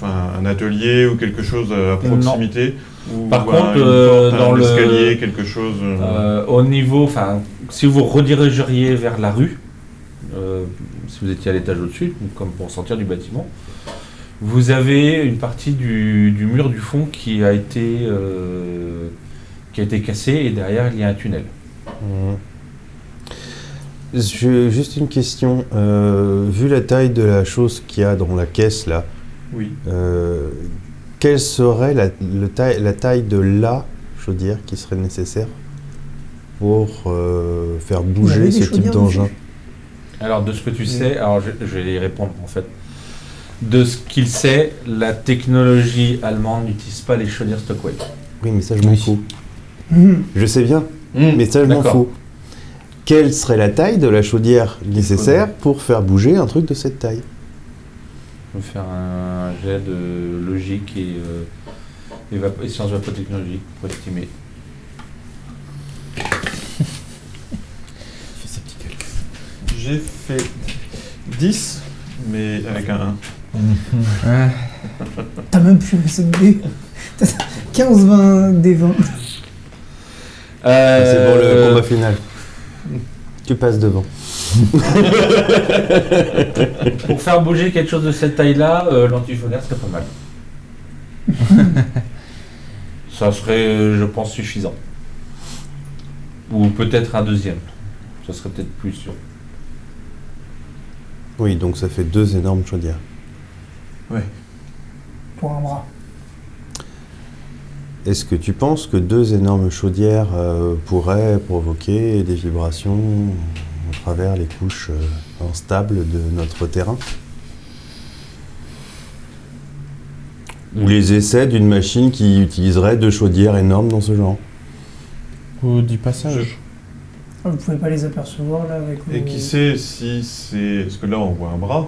un atelier ou quelque chose à proximité? Ou Par contre, une porte, dans un escalier, quelque chose... Au niveau, enfin, si vous redirigeriez vers la rue, si vous étiez à l'étage au-dessus, comme pour sortir du bâtiment, vous avez une partie du mur du fond qui a été cassé et derrière il y a un tunnel. Juste une question. Vu la taille de la chose qu'il y a dans la caisse là, Oui. quelle serait la taille de la chaudière qui serait nécessaire pour faire avez bouger des ce type chaudières d'engin? dessus Alors de ce que tu sais, alors je vais y répondre en fait. De ce qu'il sait, la technologie allemande n'utilise pas les chaudières Stockwell. Oui, mais ça je m'en fous. Mhm. Je sais bien, mais ça je m'en D'accord. fous. Quelle serait la taille de la chaudière nécessaire pour faire bouger un truc de cette taille? On va faire un jet de logique et sciences vapotechnologiques pour estimer. J'ai fait 10, mais avec un 1. T'as même plus cette dé. 15-20 des 20. C'est pour le combat final. Tu passes devant. Pour faire bouger quelque chose de cette taille-là, l'antiphonère serait pas mal. Ça serait, je pense, suffisant. Ou peut-être un deuxième. Ça serait peut-être plus sûr. Oui, donc ça fait 2 énormes chaudières. Pour un bras. Est-ce que tu penses que 2 énormes chaudières pourraient provoquer des vibrations à travers les couches instables de notre terrain? Ou les essais d'une machine qui utiliserait 2 chaudières énormes dans ce genre? Ou du passage. Vous pouvez pas les apercevoir là avec Et vos- qui sait si c'est... Parce que là, on voit un bras,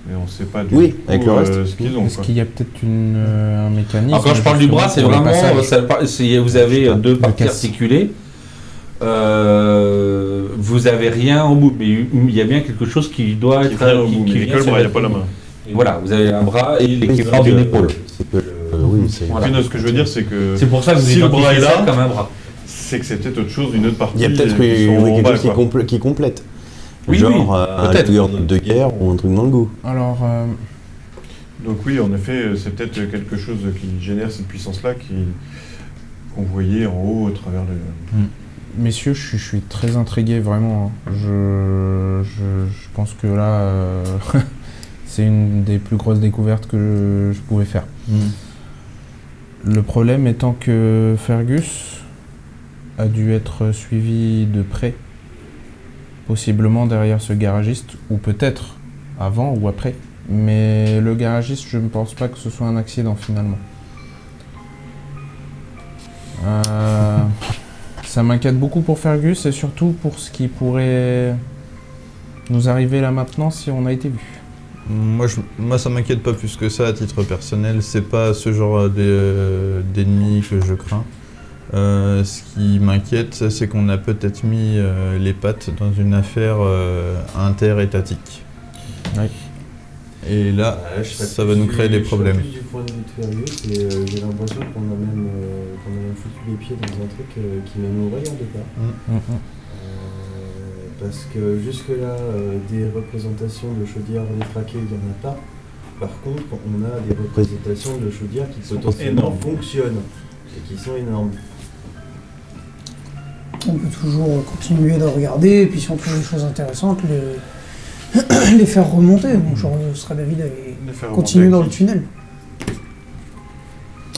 mais on ne sait pas du Oui, tout avec le reste. ce qu'ils ont. Est-ce quoi. qu'il y a peut-être un mécanisme? Alors quand je parle du bras, c'est justement pour les vraiment, passages vous avez deux de parties casse. articulées. Vous avez rien au bout, mais il y a bien quelque chose qui doit Qui être vient au bout, mais il n'y a vient que le se bras, il n'y a mettre pas la au bout. main. Et voilà, vous avez un bras et l'équivalent Oui, d'une épaule. c'est que oui, c'est... Voilà. Puis, non, ce que je veux dire, c'est que C'est pour ça que vous si le bras identifiez est ça là, comme un bras. c'est que c'est peut-être autre chose, une autre partie. Il y a peut-être qui sont en quelque bas, chose quoi. qui complète. Oui, Genre oui, un peut-être. tueur de guerre ou un truc dans le goût. Alors, Donc oui, en effet, c'est peut-être quelque chose qui génère cette puissance-là qu'on voyait en haut à travers le... messieurs, je suis très intrigué, vraiment. Hein. Je pense que là, c'est une des plus grosses découvertes que je pouvais faire. Le problème étant que Fergus, a dû être suivi de près, possiblement derrière ce garagiste, ou peut-être avant ou après. Mais le garagiste, je ne pense pas que ce soit un accident finalement. Ça m'inquiète beaucoup pour Fergus et surtout pour ce qui pourrait nous arriver là maintenant si on a été vu. Moi, ça m'inquiète pas plus que ça à titre personnel. C'est pas ce genre d'ennemi que je crains. Ce qui m'inquiète, c'est qu'on a peut-être mis les pattes dans une affaire interétatique. Oui. Et là, ça va nous créer des problèmes. Je suis plus du point de vue de Fergus et j'ai l'impression qu'on a même foutu les pieds dans un truc qui ne nous regarde pas. Parce que jusque-là, des représentations de chaudières détraquées, il n'y en a pas. Par contre, on a des représentations de chaudières qui potentiellement fonctionnent et qui sont énormes. On peut toujours continuer de regarder, et puis si on trouve des choses intéressantes, les faire remonter. Donc je serais d'avis d'aller continuer dans le tunnel.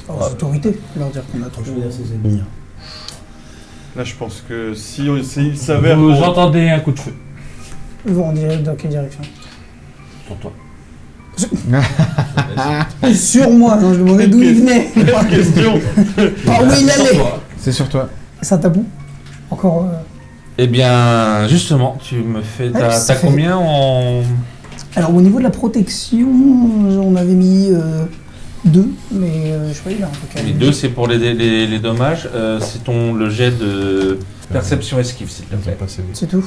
Aux autorités, leur dire qu'on a trop. Je veux dire, c'est ennemis. Là, je pense que s'il s'avère... Vous entendez un coup de feu. Vous en direz dans quelle direction? Sur toi. Sur moi, non, je demandais d'où il venait. Quelle question. Par où il allait. C'est sur toi. Ça tabou. Encore. Eh bien, justement, tu me fais... T'as combien en... Alors au niveau de la protection, on avait mis 2, mais je sais pas, il a un peu calme. Les 2, c'est pour les dommages. C'est le jet de perception esquive, s'il te plaît. C'est tout.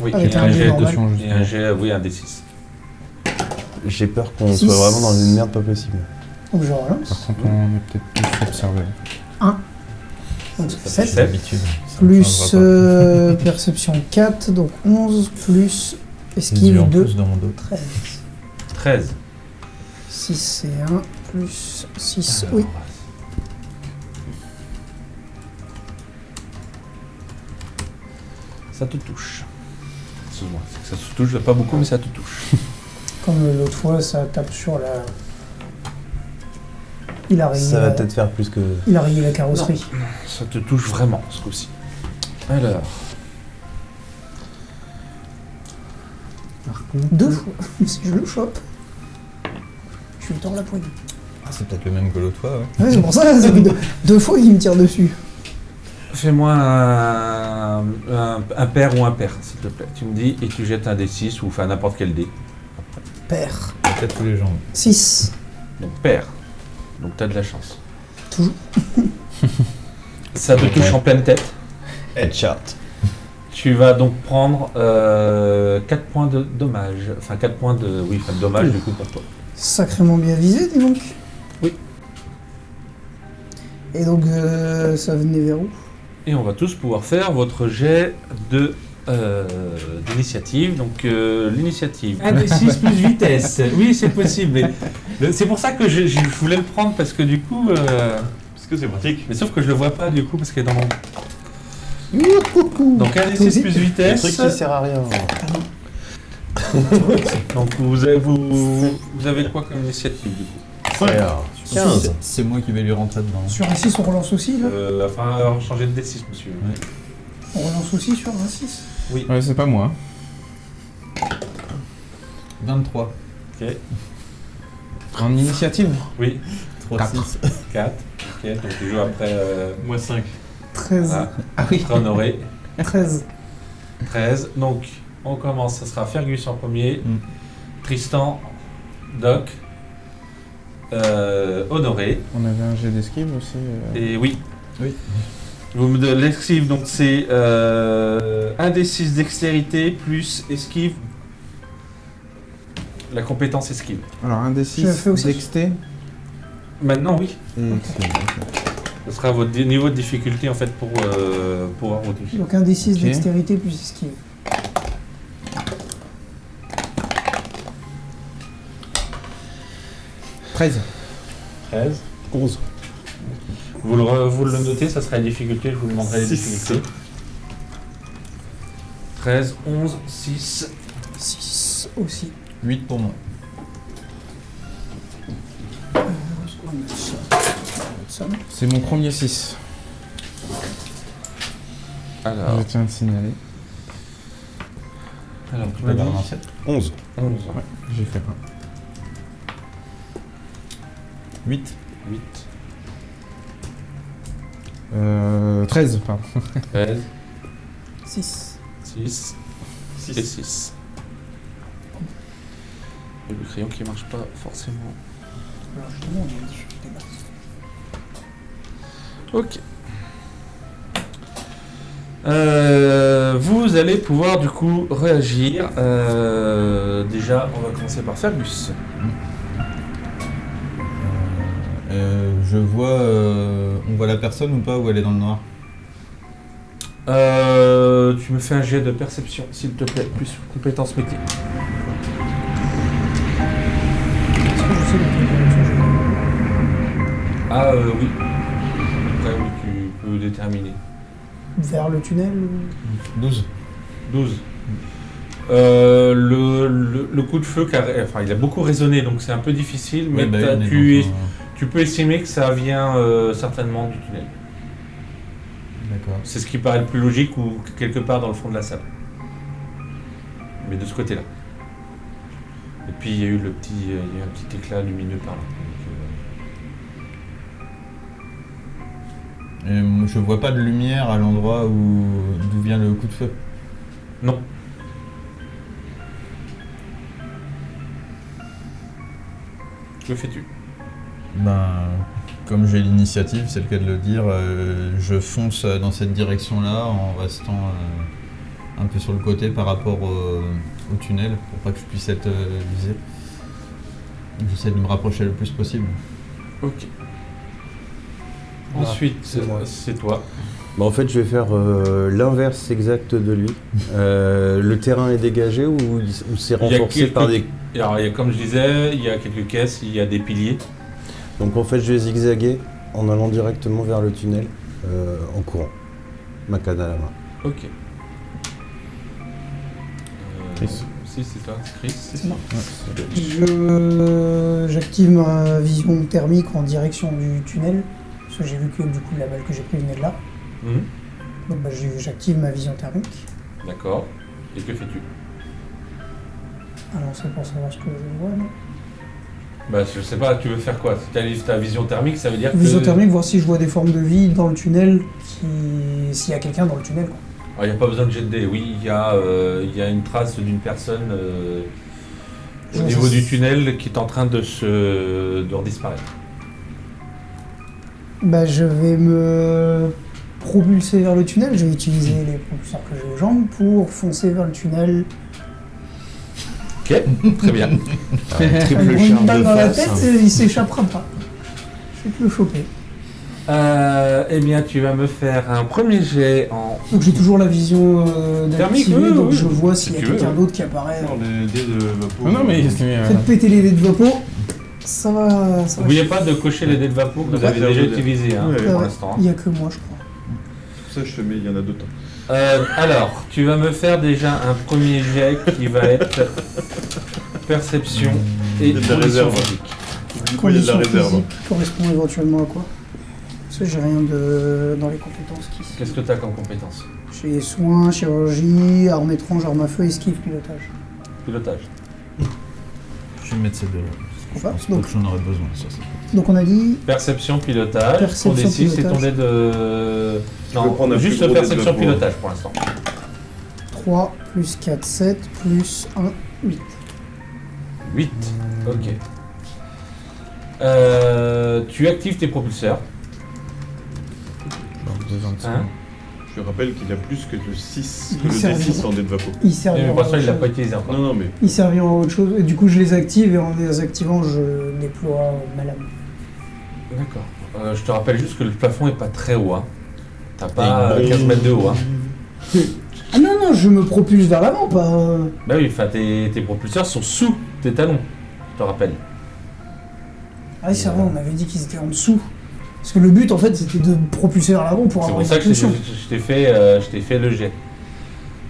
Oui, Avec et un un dé jet normal. et un jet, oui, un D6. J'ai peur qu'on Six. soit vraiment dans une merde pas possible. Donc je relance. Par contre, on est peut-être plus observé. Donc Ça fait 7. l'habitude. Plus perception 4, donc 11, plus esquive 2, dans mon dos. 13. 13. 6 et 1, plus 6, oui. Ça te touche. Excuse-moi, c'est que ça se touche, pas beaucoup, mais ça te touche. Comme l'autre fois, ça tape sur la... Il a rayé, Ça va peut-être faire plus que... il a rayé la carrosserie. Ça te touche vraiment, ce coup-ci. Alors... Par contre, 2 fois, si je le chope, je lui tords la poignée. Ah, c'est peut-être le même que l'autre fois, ouais. Ouais, c'est pour ça, ça fait 2 fois qu'il me tire dessus. Fais-moi un pair ou un pair, s'il te plaît. Tu me dis et tu jettes un D6 ou enfin n'importe quel dé. Père. Peut-être tous les jambes. 6. Donc pair. Donc t'as de la chance. Toujours. Ça te touche en pleine tête. Headshot. Tu vas donc prendre 4 points de dommage. Enfin 4 points de... Oui, enfin de dommage du coup pour toi. Sacrément bien visé, dis donc. Oui. Et donc, ça venait vers où? Et on va tous pouvoir faire votre jet d'initiative. Donc l'initiative. 1 des 6 plus vitesse. Oui, c'est possible. C'est pour ça que je voulais le prendre parce que du coup... Parce que c'est pratique. Mais sauf que je le vois pas du coup parce qu'il est dans mon... Donc 1 des 6 plus Le vitesse. truc qui sert à rien. Donc vous avez quoi comme initiative du coup? Alors, 15. C'est moi qui vais lui rentrer dedans. Sur un 6, on relance aussi, là? Enfin, alors changer de D6, monsieur. On relance aussi sur un 6. ouais, c'est pas moi. 23. Ok. En initiative. Oui. 3, 4. 6. 4. Ok, donc tu joues après... Moi 5. 13. Ah oui. Après Honoré. 13. 13. Donc, on commence. Ça sera Fergus en premier. Mm. Tristan. Doc. Honoré. On avait un jet d'esquive aussi. Et oui. Oui. Vous me donnez l'esquive, donc c'est 1 des 6 dextérité plus esquive. La compétence esquive. Alors un des Je l'ai 6 fait aussi. dexté. Maintenant, oui. Et esquive. Ce sera votre niveau de difficulté en fait pour pouvoir modifier. Donc un des 6 Ok. dextérité plus esquive. « 13. 13. 11. Vous le notez, ça sera la difficulté, je vous demanderai les difficultés. 13, 11, 6. 6 aussi. 8 pour moi. On va mettre ça. C'est mon premier 6. Alors, Je tiens à le signaler. tu m'as dit 11. 11. Ouais, j'ai fait 8. 8. 13, pardon. 13. 6. 6. 6 et 6. Et le crayon qui marche pas forcément. Alors justement, on a une difficulté basse. Ok. Vous allez pouvoir du coup réagir. Déjà, on va commencer par Fergus. On voit la personne ou pas, ou elle est dans le noir? Tu me fais un jet de perception, s'il te plaît, plus compétence métier. Est-ce que je sais dans quelle direction je vais? Ah oui. Après oui, tu peux déterminer. Vers le tunnel ou... 12. 12. Le coup de feu, il a beaucoup résonné, donc c'est un peu difficile, mais tu peux estimer que ça vient certainement du tunnel. D'accord. C'est ce qui paraît le plus logique, ou quelque part dans le fond de la salle. Mais de ce côté-là. Et puis il y a eu un petit éclat lumineux par là. Et je vois pas de lumière à l'endroit d'où vient le coup de feu. Non. Que fais-tu? Ben, comme j'ai l'initiative, c'est le cas de le dire, je fonce dans cette direction-là en restant un peu sur le côté par rapport au tunnel pour pas que je puisse être visé. J'essaie de me rapprocher le plus possible. Ok. Ensuite, c'est toi. Bah, en fait, je vais faire l'inverse exact de lui. Le terrain est dégagé ou c'est renforcé par des... Alors, comme je disais, il y a quelques caisses, il y a des piliers. Donc en fait, je vais zigzaguer en allant directement vers le tunnel en courant. Ma canne à la main. Ok. Chris. Si, c'est toi, Chris. C'est moi. J'active ma vision thermique en direction du tunnel. Parce que j'ai vu que du coup la balle que j'ai prise venait de là. Mhm. Donc j'active ma vision thermique. D'accord. Et que fais-tu? Alors c'est pour savoir ce que je vois, non? Bah, je sais pas, tu veux faire quoi? Si tu as ta vision thermique, ça veut dire Vision que... thermique, voir si je vois des formes de vie dans le tunnel, s'il y a quelqu'un dans le tunnel, quoi. Il n'y a pas besoin de jet de dés. Oui, il y a une trace d'une personne au niveau du tunnel qui est en train de redisparaître. Bah, je vais me propulser vers le tunnel. Je vais utiliser les propulseurs que j'ai aux jambes pour foncer vers le tunnel. Ok, très bien. Triple Avec charge une balle de dans la face. tête, il s'échappera pas. Je vais te le choper. Eh bien, tu vas me faire un premier jet en... Donc j'ai toujours la vision Thermique, d'activer, oui, donc oui. je vois s'il y a Si tu quelqu'un veux. d'autre qui apparaît. Non, les dés de vapeur. Non, mais Faites péter les dés de vapeau. Ça va. N'oubliez pas de cocher les dés de vapeur que vous avez déjà utilisés hein, Ouais, pour ouais. l'instant. Il n'y a que moi, je crois. Ça, je te mets, il y en a d'autres. Alors, tu vas me faire déjà un premier jet qui va être perception et Il y a de la condition réserve. physique. Du coup, il y a de la Condition réserve. physique correspond éventuellement à quoi? Parce que j'ai rien dans les compétences qui. Qu'est-ce que tu as comme compétence? J'ai soins, chirurgie, armes étranges, armes à feu, esquive, pilotage. Pilotage. Je vais mettre ces deux-là. Je Pourquoi pense pas donc, que j'en aurais besoin, ça c'est pas. donc on a dit Perception, pilotage. Perception, ton D6 et ton pilotage. dé de... peux Non, prendre un plus juste gros dé de perception, vapeur. pilotage pour l'instant. 3 plus 4, 7 plus 1, 8. 8. Ok. Tu actives tes propulseurs. Hein Je rappelle qu'il a plus que le 6, que Il le sert D6 à- en dés de vapeur. Il Et serviront mais pour l'instant, à il l'a autre pas chose. utilisé encore. Non, non, mais Il serviront à autre chose. Et du coup, je les active et en les activant, je déploie ma lame. D'accord. Je te rappelle juste que le plafond est pas très haut. Hein. T'as pas Et 15 mètres de haut. Hein. Ah non, non, je me propulse vers l'avant, pas. Bah oui, enfin, tes propulseurs sont sous tes talons. Je te rappelle. Ah oui, c'est vrai, on avait dit qu'ils étaient en dessous. Parce que le but, en fait, c'était de propulser vers l'avant pour C'est avoir pour une ça que je propulsion. t'ai fait le jet.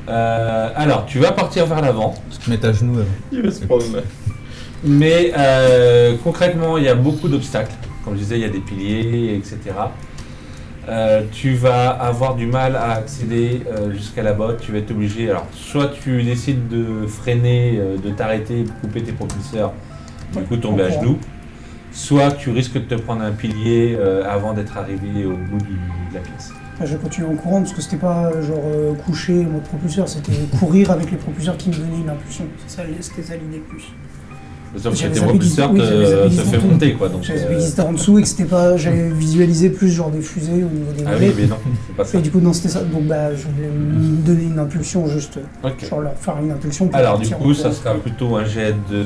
Alors, tu vas partir vers l'avant, Se mettre à genoux avant. il va se prendre là. mais concrètement, il y a beaucoup d'obstacles. Comme je disais, il y a des piliers, etc. tu vas avoir du mal à accéder jusqu'à la botte. Tu vas être obligé. Alors, soit tu décides de freiner, de t'arrêter, de couper tes propulseurs, du coup tomber à genoux. Soit tu risques de te prendre un pilier avant d'être arrivé au bout de la pièce. Je continue en courant parce que c'était pas genre coucher en mode propulseur, c'était courir avec les propulseurs qui me donnaient une impulsion. C'était ça l'idée plus. Sauf que J'avais tes zappé propulseurs oui, j'avais zappé te fait tout. monter quoi. Donc, J'avais zappé qu'ils étaient en dessous et que c'était pas. J'avais visualisé plus genre des fusées au niveau des ah volets. oui, mais non, c'est pas ça. Et du coup, non, c'était ça. Donc, bah, je voulais me donner une impulsion juste. Ok. Genre leur faire une impulsion pour Alors, du partir en coup, ça courant. sera plutôt un jet de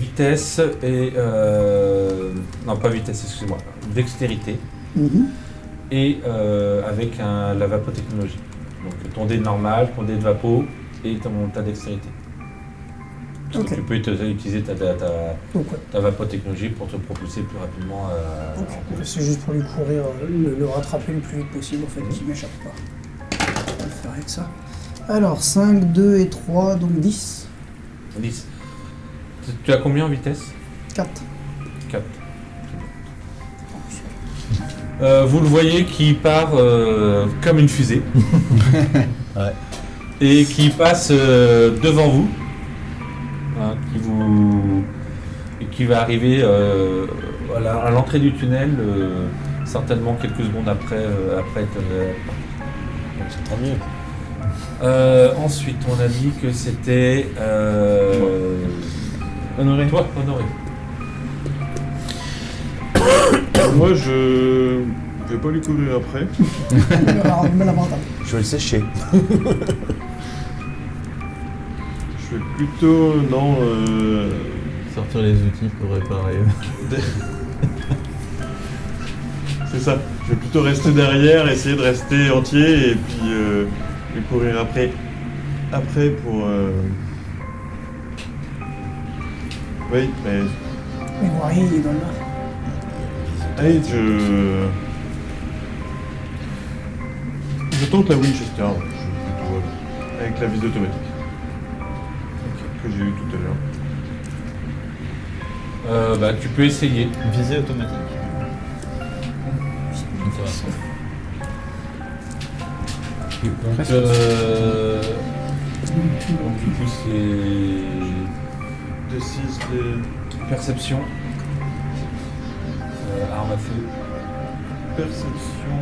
vitesse et. Non, pas vitesse, excusez-moi. Dextérité. Mhm. Et avec la vapotechnologie. Donc, ton dé normal, ton dé de vapo et ta dextérité. Parce que Ok. tu peux utiliser ta Donc, ouais. vapotechnologie pour te propulser plus rapidement. Ok. C'est juste pour lui courir, le rattraper le plus vite possible, en fait, qu'il m'échappe pas. On va le faire avec ça. Alors, 5, 2 et 3, donc 10. 10. Tu as combien en vitesse? 4. 4. Vous le voyez qui part comme une fusée. Ouais. Et qui passe devant vous. Hein, et qui va arriver à l'entrée du tunnel, certainement quelques secondes après être Tant mieux. ensuite, on a dit que c'était Honoré. toi, Honoré. Moi, je vais pas lui courir après. Je vais le sécher. Je vais plutôt, non, Sortir les outils pour réparer. c'est ça. Je vais plutôt rester derrière, essayer de rester entier et puis lui courir après. Après pour. Oui, mais. Mais vous voyez, il est dans le noir. Allez, je tente la Winchester. Je vais plutôt, avec la visée automatique. Que j'ai eu tout à l'heure. Bah, tu peux essayer. Visée automatique. Donc, du coup, c'est De 6 de perception, arme à feu. perception.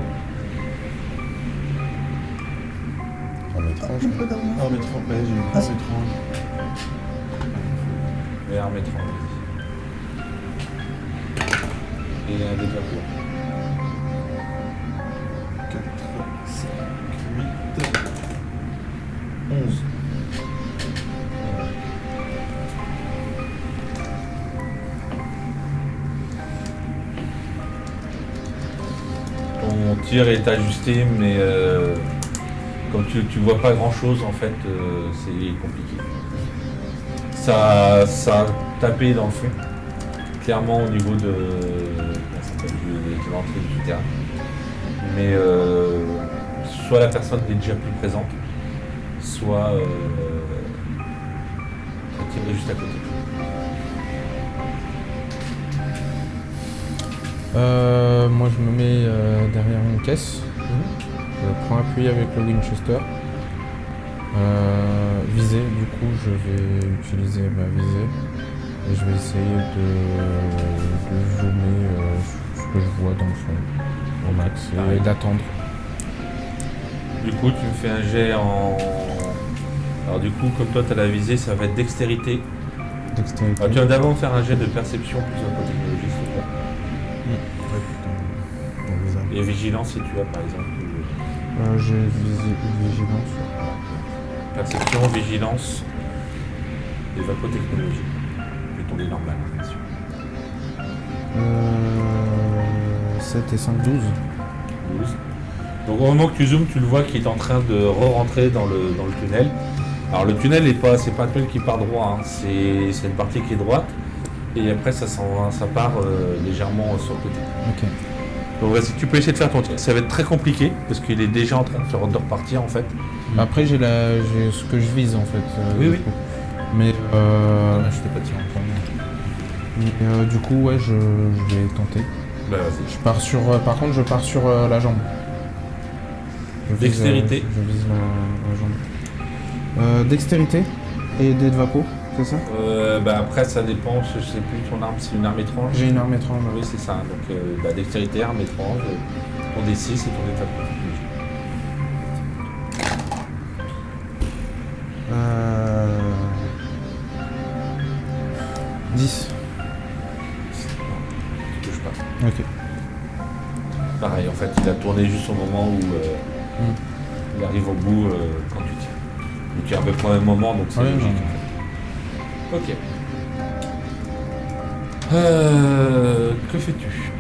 En étrange. Un peu dans le noir. Arme étrange. Ouais, j'ai eu Ah, arme c'est- étrange. Et arme étrange. Et un dé de vapour. 4, 5, 8, 11. Ton tir est ajusté, mais comme tu vois pas grand chose, en fait, c'est compliqué. Ça a tapé dans le fond, clairement au niveau de l'entrée du terrain. Mais soit la personne est déjà plus présente, soit tiré juste à côté. Moi je me mets derrière une caisse. Je prends appui avec le Winchester. Visée, du coup je vais utiliser ma visée et je vais essayer de zoomer ce que je vois dans le fond au max et Pareil. d'attendre. Du coup, tu me fais un jet en... Alors du coup, comme toi tu as la visée, ça va être dextérité. Dextérité. Alors, tu vas d'abord faire un jet de perception plus vapotechnologie, s'il te plaît. Et vigilance si tu as par exemple. J'ai vigilance. Perception, vigilance et vapotechnologie. Et ton dé normal, bien sûr. 7 et 5, 12. 12. Donc au moment que tu zoomes, tu le vois qui est en train de re-rentrer dans le tunnel. Alors le tunnel c'est pas un tunnel qui part droit, hein. C'est une partie qui est droite. Et après ça part légèrement sur le côté. Ok. Donc vas-y, tu peux essayer de faire ton tir. Ça va être très compliqué parce qu'il est déjà en train de repartir en fait. Après j'ai ce que je vise en fait. Oui, du oui. coup. Mais Je t'ai pas tiré en premier. Et du coup, ouais, je vais tenter. Bah vas-y. Je pars sur, par contre, je pars sur la jambe. Je vise, Dextérité. je vise la jambe. Dextérité et dés de vapo, c'est ça? Bah après ça dépend, je sais plus ton arme, c'est une arme étrange. J'ai une arme étrange. Oui c'est ça, donc dextérité, arme étrange, ton D6 et ton état de constitution. 10. Tu touches pas. Ok. Pareil, en fait, il a tourné juste au moment où il arrive au bout quand tu tires. Donc il y a à peu près au même moment, donc c'est Ouais, logique. non. Ok. Que fais-tu?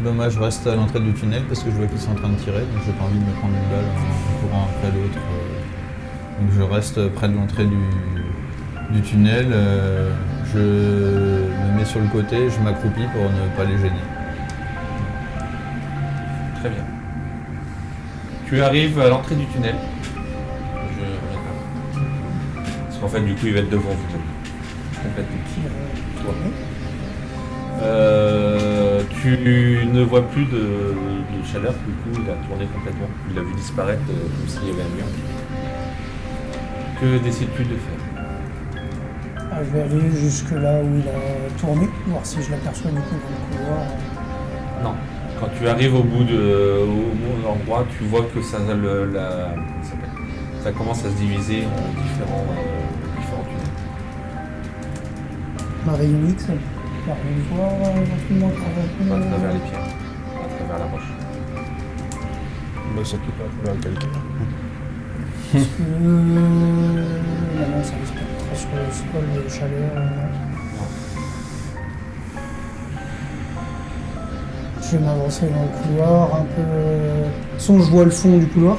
Bah, moi je reste à l'entrée du tunnel parce que je vois qu'ils sont en train de tirer, donc j'ai pas envie de me prendre une balle en courant après l'autre. Donc je reste près de l'entrée du tunnel, je me mets sur le côté, je m'accroupis pour ne pas les gêner. Très bien. Tu arrives à l'entrée du tunnel. Je reviens là. Parce qu'en fait, du coup, il va être devant vous. Complètement. Toi. Tu ne vois plus de chaleur, du coup, il a tourné complètement. Il l'a vu disparaître comme s'il y avait un mur. Que décides-tu de faire? Je vais aller jusque là où il a tourné, voir si je l'aperçois du coup dans le couloir. Non. Quand tu arrives au bout de l'endroit, tu vois que ça, ça commence à se diviser en différents tunnels. Ma rayon X, elle permet de voir éventuellement À travers les pierres, à travers la roche. Bah, ça peut pas trouver quelqu'un. Parce que. Non, ça risque pas sur le sol de chaleur. Non. Je vais m'avancer dans le couloir un peu. De toute façon, je vois le fond du couloir.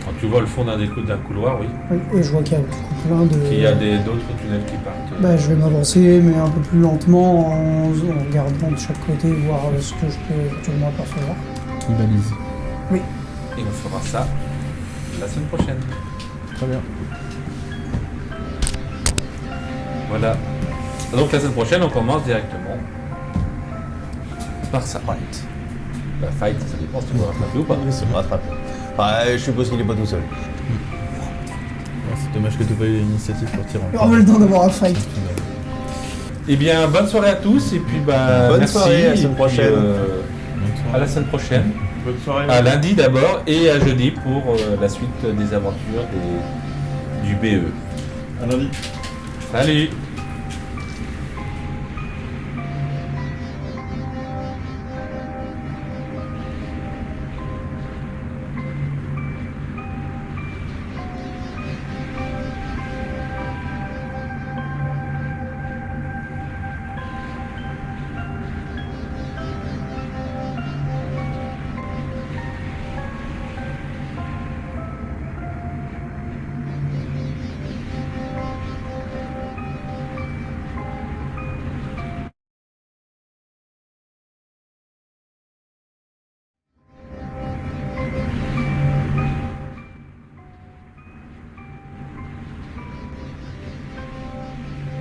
Quand tu vois le fond d'un couloir, oui. Oui, et je vois qu'il y a du coup plein de. Il y a d'autres tunnels qui partent. Bah, je vais m'avancer, mais un peu plus lentement, en regardant de chaque côté, voir ce que je peux éventuellement apercevoir. Il balise. Et on fera ça la semaine prochaine. Très bien. Voilà. Donc la semaine prochaine, on commence directement par ça. Fight. La fight, ça dépend si tu vas rattraper ou pas. C'est me rattraper. Je suppose qu'il est pas tout seul. Ouais, c'est dommage que tu n'aies pas eu l'initiative pour tirer On aura le temps d'avoir un fight. Eh bien, bonne soirée à tous et puis Bonne merci. soirée, à la et semaine puis, prochaine. À la semaine prochaine. Bonne soirée. À lundi d'abord et à jeudi pour la suite des aventures du BE. À lundi. Salut!